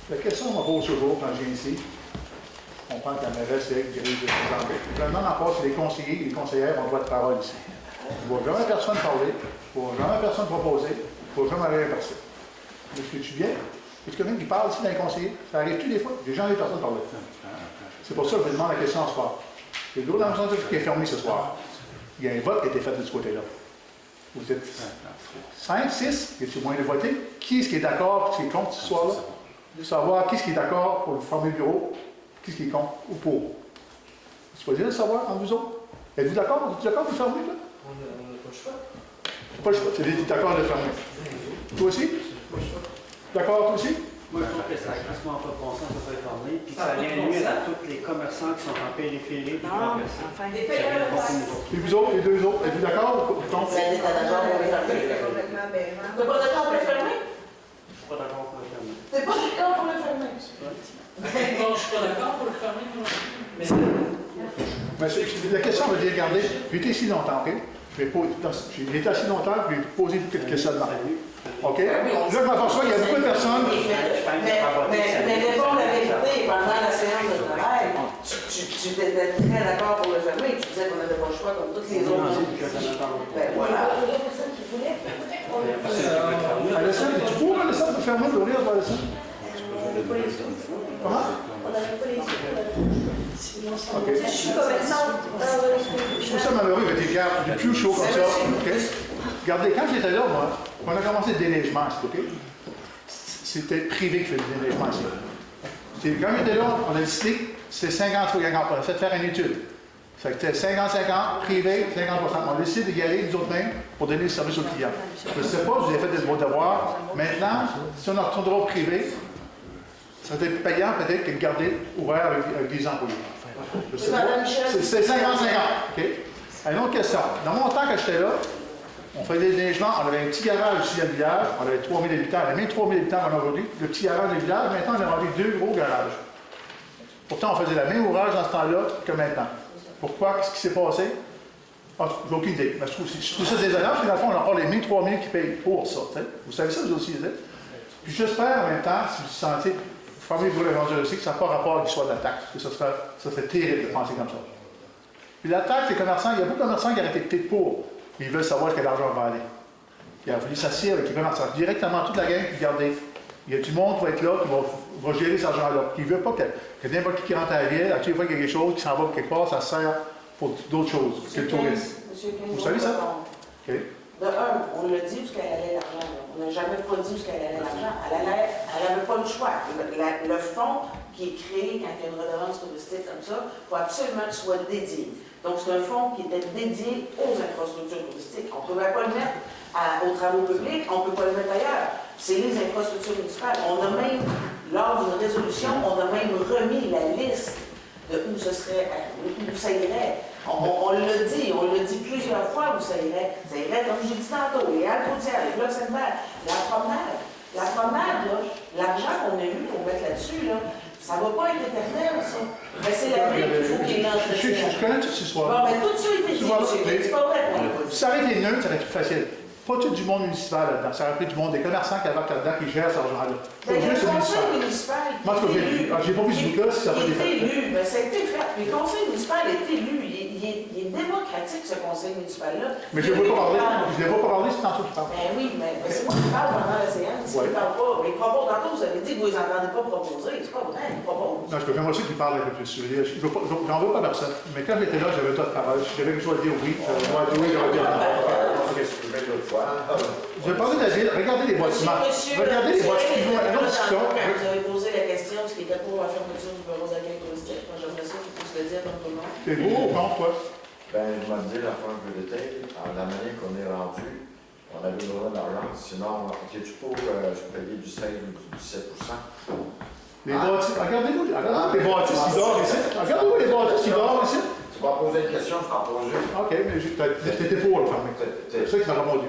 La question me pose toujours quand je viens ici. On prend la mairesse, c'est dirige des exemples. Maintenant, en face, les conseillers et les conseillères ont droit de parole ici. Je ne vois jamais personne parler, je ne vois jamais personne proposer, je ne vois jamais rien passer. Est-ce que tu viens? Est-ce que quelqu'un qui parle ici dans les conseillers? Ça arrive tous les fois. J'ai jamais vu personne parler. C'est pour ça que je demande la question ce soir. Il y a d'autres dans le centre qui est fermé ce soir. Il y a un vote qui a été fait de ce côté-là. Vous êtes 5, 6, y a-t-il moyen de voter? Qui est-ce qui est d'accord, qui est contre ce soir-là? De savoir qui est-ce qui est d'accord pour former le bureau, qui est-ce qui est contre ou pour. C'est pas dire de savoir entre vous autres. Êtes-vous d'accord? Êtes-vous d'accord pour fermer, là? On n'a pas le choix. Pas le choix. C'est d'accord de fermer. Toi aussi? D'accord, toi aussi? Moi, je trouve que c'est extrêmement pas bon sens de se fermer, puis ça vient nuire à tous les commerçants qui sont en périphérie du commerçant. Et vous autres, les deux autres, êtes-vous d'accord ou contre? T'es pas d'accord pour le fermer? T'es pas d'accord pour le fermer? Je suis pas d'accord pour le fermer. T'es pas d'accord pour le fermer? Non, je suis pas d'accord pour le fermer. Mais La question veut dire, regardez, j'ai été ici longtemps, OK? J'ai été assis longtemps, puis j'ai posé quelques questions de OK? Là, je m'aperçois qu'il y a beaucoup de personnes. Mais réponds la vérité. Pendant la séance de travail, tu étais très d'accord pour le fermer. Tu disais qu'on n'avait pas le choix comme toutes les autres. Ben voilà. Alessandre, tu pourrais Alessandre fermer l'horaire de Alessandre? Comment? OK. Je trouve ça malheureux que tu gardes du plus chaud comme ça. OK? Regardez, quand j'étais là, moi, on a commencé le déneigement, OK? C'était privé qui fait le déneigement ici. Quand j'étais là, on a décidé, c'est 50 fois 50. On a fait faire une étude. C'était 50-50, privé, 50%. On a décidé d'y aller, nous autres mêmes, pour donner le service aux clients. Je ne sais pas, vous avez fait vos devoirs. Maintenant, si on en retournera au privé, ça serait payant peut-être que de garder ouvert avec des employés. Je sais pas. C'est 50-50. OK? Une autre question. Dans mon temps que j'étais là, on faisait des déneigements, on avait un petit garage ici à village, on avait 3000 habitants, on avait même 3000 habitants aujourd'hui. Le petit garage du village, maintenant on a rendu 2 gros garages. Pourtant, on faisait la même ouvrage dans ce temps-là que maintenant. Pourquoi? Qu'est-ce qui s'est passé? Ah, j'ai aucune idée. Mais je trouve ça désolant, parce que dans le fond, on a encore les 1000-3000 qui payent pour ça. T'sais. Vous savez ça, vous aussi, t'sais. Puis j'espère en même temps, si vous sentez, formez vous le aussi, que ça n'a pas rapport à l'histoire de la taxe. Parce que ça serait terrible de penser comme ça. Puis la taxe, les commerçants, il y a beaucoup de commerçants qui auraient été pour. Ils veulent savoir quel argent va aller. Il a fallu s'asseoir avec les commerçants. Directement, toute la gang, puis regardez. Il y a du monde qui va être là, qui va gérer cet argent-là. Qui ne veut pas que n'importe qui rentre à la ville, à chaque fois qu'il y a quelque chose qui s'en va quelque part, ça sert pour d'autres choses que le tourisme. Vous savez ça? OK. De un, on l'a dit jusqu'à elle allait l'argent. On n'a jamais pas dit jusqu'à elle allait l'argent. Elle n'avait pas le choix. Le fonds qui est créé quand il y a une redevance touristique comme ça, il faut absolument qu'il soit dédié. Donc, c'est un fonds qui était dédié aux infrastructures touristiques. On ne pouvait pas le mettre aux travaux publics, on ne peut pas le mettre ailleurs. C'est les infrastructures municipales. On a même, lors d'une résolution, on a même remis la liste de où ce serait, où ça irait. On l'a dit plusieurs fois où ça irait. Ça irait, comme j'ai dit tantôt, les halles côtières, les blocs sanitaires, la promenade. La promenade, là, l'argent qu'on a eu pour mettre là-dessus, là, ça ne va pas être éternel, ça. Mais c'est la ville qu'il faut qu'il l'entretienne. Je connais toute cette histoire. Bon, mais tout ça a été dit, c'est pas vrai. Si ça aurait été neutre, ça aurait été plus facile. Pas tout du monde municipal là-dedans. Ça aurait pris du monde, des commerçants qui avaient là-dedans qui gèrent cet argent-là. Mais le conseil municipal Moi, en tout cas, j'ai pas vu ce bout-là, si ça n'a pas été fait. élu, mais ça a été fait. Le conseil municipal est élu. Il est démocratique, ce conseil municipal-là. Mais je ne l'ai pas parlé. Je ne l'ai pas parlé, c'est tantôt qui parle. Ben oui, mais c'est moi qui parle pendant la séance. Ouais. Ils ne parlent pas. Mais ils proposent. Tantôt, vous avez dit que vous les entendez pas proposer. C'est pas vrai, ils proposent. Non, je peux faire aussi qu'il parle un peu plus. J'en veux pas personne. Mais quand j'étais là, j'avais pas de parole. J'avais quelque chose à dire oui. J'aurais dit oui, j'aurais dit non. Je vais parler de la ville. Regardez les bâtiments. Regardez les bâtiments. Une autre discussion. Vous avez posé la question, ce qui était pour la fermeture du bureau d'accueil touristique. Moi, j'aimerais ça qu'il puisse le dire comme tout le monde. C'est beau ou contre, toi? Ben, je vais te dire la fin un peu de détail. À la manière qu'on est rendu, on avait besoin d'argent. Sinon, es-tu pour se payer du 16 ou du 17%? Les bâtiments. Regardez-vous les bâtiments qui dorment ici. Regardez-vous les bâtiments qui dorment ici. Tu m'as posé une question, je t'en pose une. OK, mais t'étais pour le fermer. C'est ça qui m'a répondu.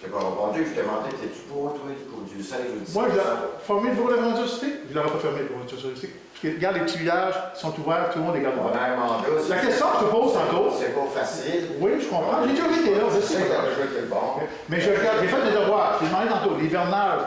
Je t'ai pas répondu, je t'ai demandé, t'es-tu pour, toi, du 16 ou du 17%? Moi, je fermé le bureau d'aventure touristique, je ne l'aurais pas fermé le bureau d'aventure touristique. Parce que, regarde, les petits villages sont ouverts, tout le monde est garde On a un mandat. La question que je te pose tantôt. C'est pas facile. Oui, je comprends. J'ai déjà été là, je sais. Bon. Mais je regarde, j'ai fait des devoirs. J'ai demandé tantôt, l'hivernage,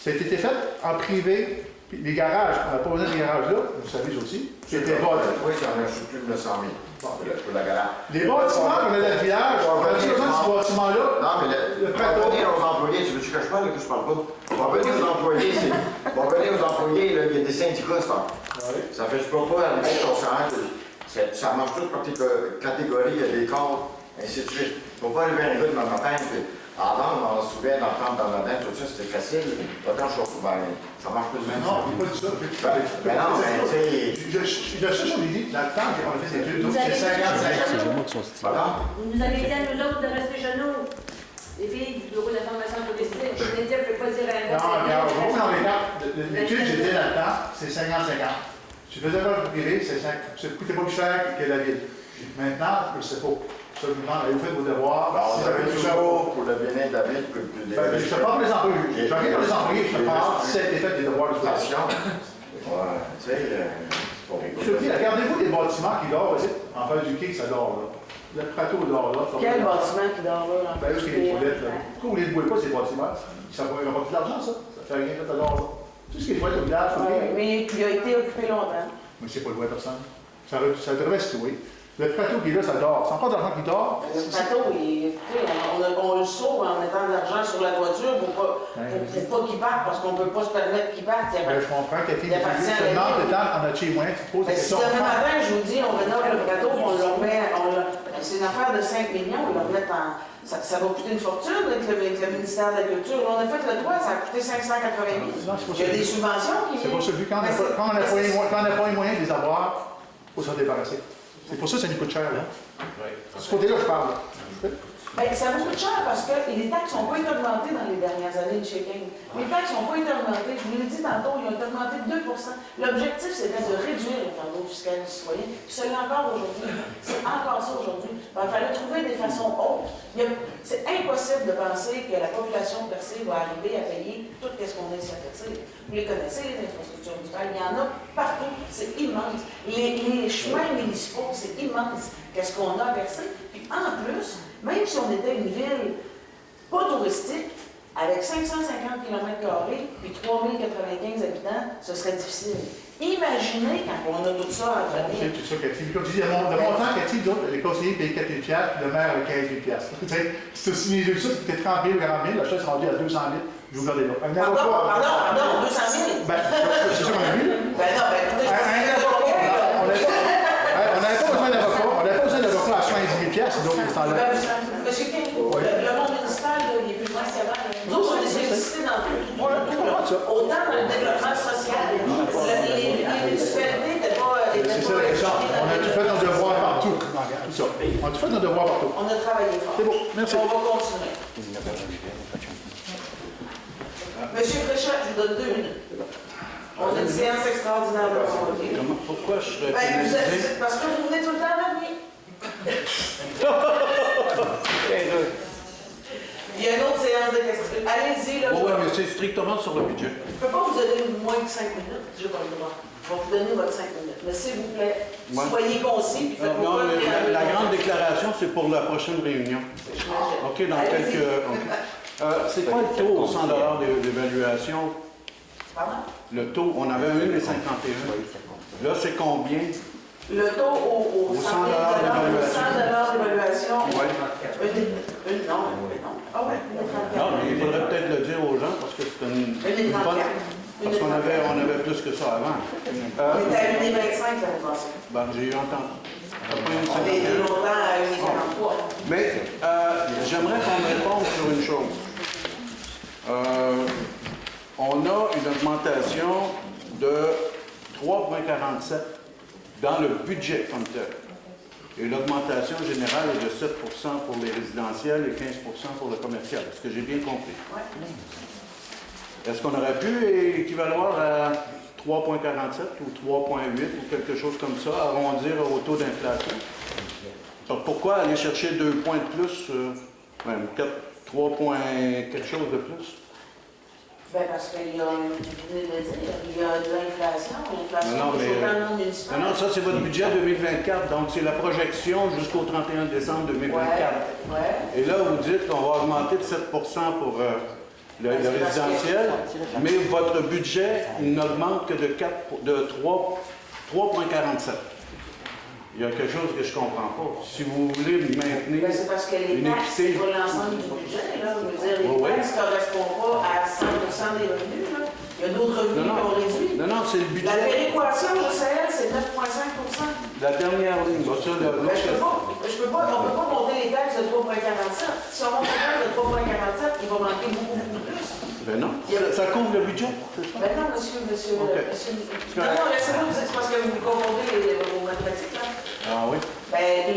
ça a été fait en privé. Puis les garages, on n'a pas besoin de garages là, vous savez aussi. C'était bâti. Oui, j'en ai reçu plus de 900 000 pour la garage. Les bâtiments qu'on a dans le village, on a besoin de ce bâtiment-là. Non, mais on va venir aux employés, tu veux-tu que je parle ou que je parle pas? On va venir aux employés, on va venir aux employés, là, il y a des syndicats, ça fait, je peux pas arriver ton salaire, ça marche tout par catégorie, il y a des corps, ainsi de suite. Je peux pas arriver un gars de ma matin, avant, on se souvient d'entendre dans la dent, tout ça, c'était facile. Quand je suis ben, ça marche plus de même. Non, pas du ça. Mais non, mais tu sais. La seule chose que j'ai dit, dans le temps qu'on a fait ces études, Vous c'était avez 50-50. Voilà. Vous nous avez dit à nous autres de rester chez nous. Les filles du bureau de la formation touristique, je venais dire, je ne peux pas dire à un gars. Non, regarde, on va dans les cartes. L'étude, j'ai dit dans le temps, c'est 50-50. Tu faisais pas le privé, ça ne coûtait pas plus cher que la ville. Maintenant, je ne sais pas. Je me demande, avez-vous fait vos devoirs? Alors, on avait toujours pour le bien-être de la ville que des. Je te parle des employés. Je regarde les employés, je te parle si ça a été fait des devoirs de Attention. Ouais, tu sais, c'est pas rigolo. Je te dis, regardez-vous les bâtiments qui dorment ici. En face du quai, ça dort là. Le plateau dort là. Quel bâtiment qui dort là? Ben, où est-ce qu'il y a les toilettes là? Pourquoi vous ne les louez pas ces bâtiments? Ça ne va pas de l'argent, ça. Ça fait rien, ça dort là. Tout ce qui est toilette au village, Mais il a été occupé longtemps. Mais c'est pas loué à personne. Ça devrait se louer. Le plateau qui est là, ça dort. C'est encore de l'argent qui dort. Le plateau, on le sauve en mettant de l'argent sur la toiture pour pas qu'il parte, parce qu'on ne peut pas se permettre qu'il parte. Ben, je comprends, Cathy, seulement le temps, on a tué moins, tu poses la Si question. demain matin, je vous dis, on rénove le plateau, on le remet, c'est une affaire de 5 millions, on le remet en. Ça va coûter une fortune avec le ministère de la Culture. On a fait le droit, ça a coûté 580 000. Il y a des subventions qui C'est pour celui, quand on n'a pas les moyens de les avoir, il faut s'en débarrasser. C'est pour ça que ça nous coûte cher. Là. De ce côté-là, je parle. Bien, ça vous coûte cher parce que les taxes n'ont pas été augmentées dans les dernières années de chez King. Les taxes n'ont pas été augmentées. Je vous l'ai dit tantôt, ils ont été augmentées de 2 %. L'objectif, c'était de réduire le fardeau fiscal du citoyen. Puis c'est encore aujourd'hui. C'est encore ça aujourd'hui. Il fallait trouver des façons autres. C'est impossible de penser que la population percée va arriver à payer tout ce qu'on a ici à Percé. Vous les connaissez, les infrastructures municipales. Il y en a partout. C'est immense. Les chemins municipaux, c'est immense. Qu'est-ce qu'on a à Percé? Puis en plus, même si on était une ville pas touristique, avec 550 km² puis 3095 habitants, ce serait difficile. Imaginez quand on a tout ça à entretenir. C'est ça, Cathy. Comme tu dis, de mon temps, Cathy, les conseillers payaient 4 000 $, puis le maire 15 000 $. C'est aussi mes yeux, ça, c'était 30 000 ou 40 000, la chose est rendue à 200 000. Je vous regardez là. Pardon, 200 000? Ben, c'est ça qu'on a vu. Ben non, écoutez, on n'avait pas besoin d'avocat. On n'avait pas besoin d'avocat à 70 000 piastres, donc c'est en l'air. Monsieur King, le monde municipal, là, il est plus loin qu'avant. Nous autres, on est sollicités dans tout. Autant dans le développement social, les municipalités n'étaient pas... C'est ça, on a fait nos devoirs partout. C'est ça. On a fait nos devoirs partout. On a travaillé fort. C'est bon, merci. On va continuer. Monsieur Fréchette, je vous donne 2 minutes. On a une séance extraordinaire de aujourd'hui. Pourquoi je serais Parce que vous venez tout le temps avec lui. Il y a une autre séance de questions. Allez-y, là. Oui, mais c'est strictement sur le budget. Je ne peux pas vous donner moins que 5 minutes. Je n'ai pas le droit. Je vais vous donner votre 5 minutes. Mais s'il vous plaît, soyez concis. Puis faites Non, mais la grande déclaration, c'est pour la prochaine réunion. OK, dans quelques... c'est quoi le taux au 100 $ d'évaluation? Pardon? Le taux, on avait 1,51. Là, c'est combien? Le taux au 100 $ d'évaluation. Oui. Non. Ah oui, non, mais il faudrait peut-être le dire aux gens parce que c'est une bonne... Parce qu'on avait plus que ça avant. On était à 1,25 l'année passée. Ben, j'ai eu entendu. On a été longtemps à 1,43. Mais j'aimerais qu'on me réponde sur une chose. On a une augmentation de 3,47 dans le budget comme tel. Et l'augmentation générale est de 7 pour les résidentiels et 15 pour le commercial. Est-ce que j'ai bien compris? Oui. Est-ce qu'on aurait pu équivaloir à 3,47 ou 3,8 ou quelque chose comme ça, arrondir au taux d'inflation? Pourquoi aller chercher 2 points de plus, même 3 points quelque chose de plus? Ben parce qu'il y a, il y a de l'inflation. L'inflation, non, ça c'est votre budget 2024, donc c'est la projection jusqu'au 31 décembre 2024. Ouais. Et là, vous dites qu'on va augmenter de 7 pour le résidentiel, mais votre budget il n'augmente que de 3,47. Il y a quelque chose que je ne comprends pas. Si vous voulez maintenir c'est parce que les une taxes équité... pour l'ensemble du budget, là, je veux dire, les taxes ne correspondent pas à 100 des revenus. Là. Il y a d'autres revenus qui ont réduit. Non, c'est le budget. La péréquation, je sais, c'est 9,5 %. La dernière ligne, ça, on ne peut pas monter les taxes de 3,47. Si on monte les taxes de 3,47, il va manquer beaucoup plus. Ben non, ça couvre le budget. Ben non, monsieur. Okay. Non, laissez-moi vous dire, c'est parce que vous confondez vos mathématiques, là. Ah oui? Ben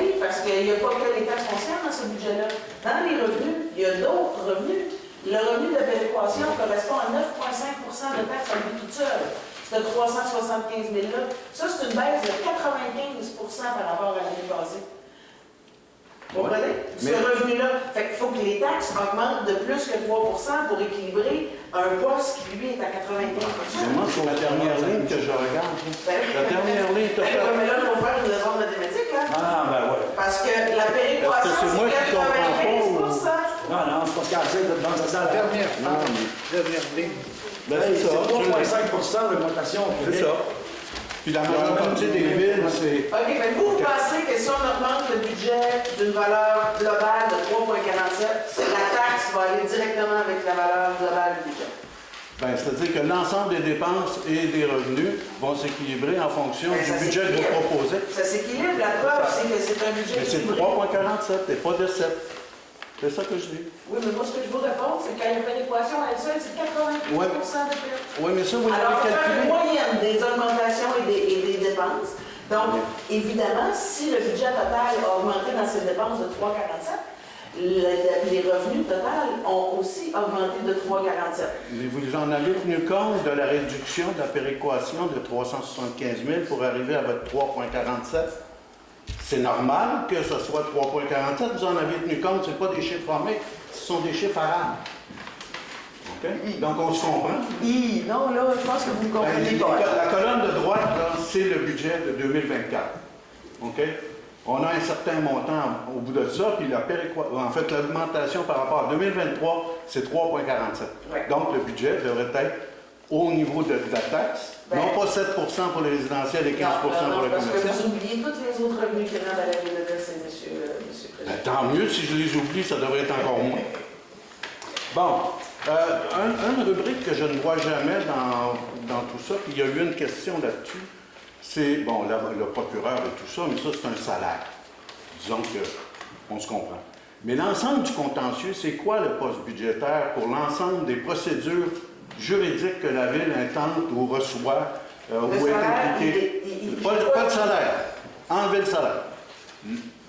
oui, parce qu'il n'y a pas que les taxes foncières dans ce budget-là. Dans les revenus, il y a d'autres revenus. Le revenu de péréquation correspond à 9,5 % de taxes à lui toute seule. C'est 375 000 là. Ça, c'est une baisse de 95 % par rapport à l'année passée. Vous comprenez? Ce revenu-là. Fait qu'il faut que les taxes augmentent de plus que 3 % pour équilibrer un poste qui, lui, est à 95 %. C'est moi sur la dernière ligne que je regarde. La dernière ligne totale. Mais là, il faut faire une leçon de mathématiques, là. Ah, ben ouais. Parce que la péréquation, c'est 95 %. Non, c'est parce qu'elle essaie de dans ça. La dernière ligne. Ben, c'est ça. 3,5 l'augmentation. C'est ça. Puis la majeure partie des villes, c'est... OK, mais vous pensez que si on augmente le budget d'une valeur globale de 3,47, la taxe va aller directement avec la valeur globale du budget? Bien, c'est-à-dire que l'ensemble des dépenses et des revenus vont s'équilibrer en fonction du budget que vous proposez. Ça s'équilibre. La preuve, c'est que c'est un budget... Mais c'est 3,47 et pas de 7. C'est ça que je dis. Oui, mais moi, ce que je vous réponds, c'est qu'à une péréquation à elle seule, c'est 95 % de perte. Oui, mais ça, vous l'avez Alors, calculé. faire une moyenne des augmentations et des dépenses. Donc, évidemment, si le budget total a augmenté dans ses dépenses de 3,47, les revenus totaux ont aussi augmenté de 3,47. Mais vous en avez tenu compte de la réduction de la péréquation de 375 000 pour arriver à votre 3,47? C'est normal que ce soit 3,47. Vous en avez tenu compte, ce n'est pas des chiffres formés, ce sont des chiffres arabes. OK? Donc, on se comprend. Non, là, je pense que vous ne comprenez pas. La colonne de droite, c'est le budget de 2024. OK? On a un certain montant au bout de ça, puis en fait, l'augmentation par rapport à 2023, c'est 3,47. Ouais. Donc, le budget devrait être au niveau de la taxe, non pas 7 pour les résidentiels et 15 pour le commercial. Parce que vous oubliez tous les autres revenus qui rentrent à la ville de Versailles, monsieur Président. Ben, tant mieux, si je les oublie, ça devrait être encore moins. Bon, une rubrique que je ne vois jamais dans tout ça, puis il y a eu une question là-dessus, c'est, bon, le procureur et tout ça, mais ça, c'est un salaire. disons qu'on se comprend. Mais l'ensemble du contentieux, c'est quoi le poste budgétaire pour l'ensemble des procédures juridiques que la Ville intente ou reçoit ou est impliquée? Pas de salaire. Enlever le salaire.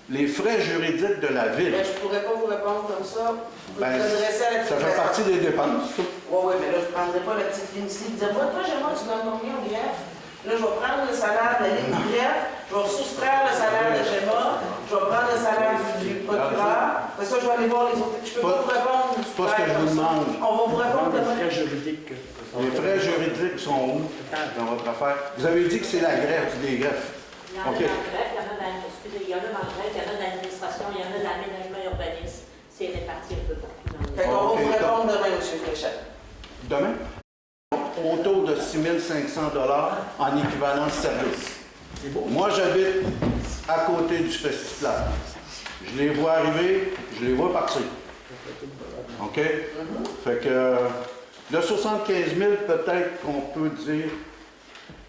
Les frais juridiques de la Ville. Ben, je ne pourrais pas vous répondre comme ça. Vous Ben, vous adressez à la ça fait partie des dépenses. Oui, mais là, je ne prendrais pas la petite ligne ici. Dire, toi, j'aimerais, tu donnes combien au greffe? Là, je vais prendre le salaire de la ligne du greffe, je vais soustraire le salaire de Gemma, je vais prendre le salaire du procureur. Après ça, je vais aller voir les autres. Je ne peux pas vous répondre. C'est pas ce que je vous demande. On va vous répondre demain. Les frais juridiques. Les frais juridiques sont où dans votre affaire? Vous avez dit que c'est la greffe, des greffes. Il y en a dans le greffe, il y en a dans il y en a dans l'administration, il y en a dans l'aménagement et urbanisme. C'est réparti un peu partout dans le Fait qu'on va vous répondre demain, M. Fréchette. Demain? Autour de 6 500 $ en équivalent service. Moi, j'habite à côté du festival. Je les vois arriver, je les vois partir. OK? Fait que le 75 000, peut-être qu'on peut dire,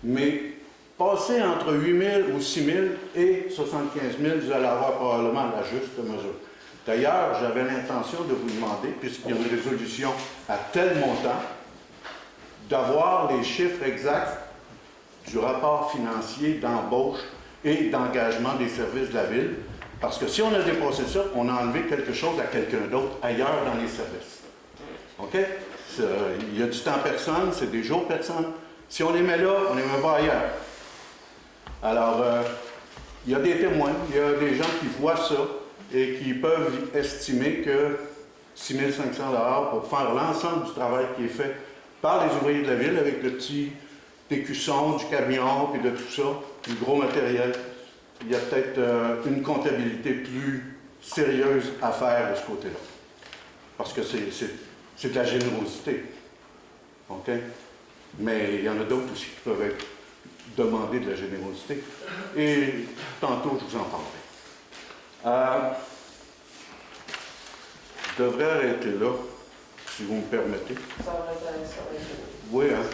mais passer entre 8 000 ou 6 000 et 75 000, vous allez avoir probablement la juste mesure. D'ailleurs, j'avais l'intention de vous demander, puisqu'il y a une résolution à tel montant, d'avoir les chiffres exacts du rapport financier d'embauche et d'engagement des services de la Ville. Parce que si on a dépassé ça, on a enlevé quelque chose à quelqu'un d'autre ailleurs dans les services. OK? Il y a du temps personne, c'est des jours personne. Si on les met là, on les met pas ailleurs. Alors, il y a des témoins, il y a des gens qui voient ça et qui peuvent estimer que 6 500 $ pour faire l'ensemble du travail qui est fait par les ouvriers de la Ville avec le petit écusson, du camion, puis de tout ça, du gros matériel. Il y a peut-être une comptabilité plus sérieuse à faire de ce côté-là. Parce que c'est de la générosité. OK? Mais il y en a d'autres aussi qui peuvent être demandés de la générosité. Et tantôt, je vous en parlerai. Je devrais arrêter là, si vous me permettez. Ça va être. Oui, hein?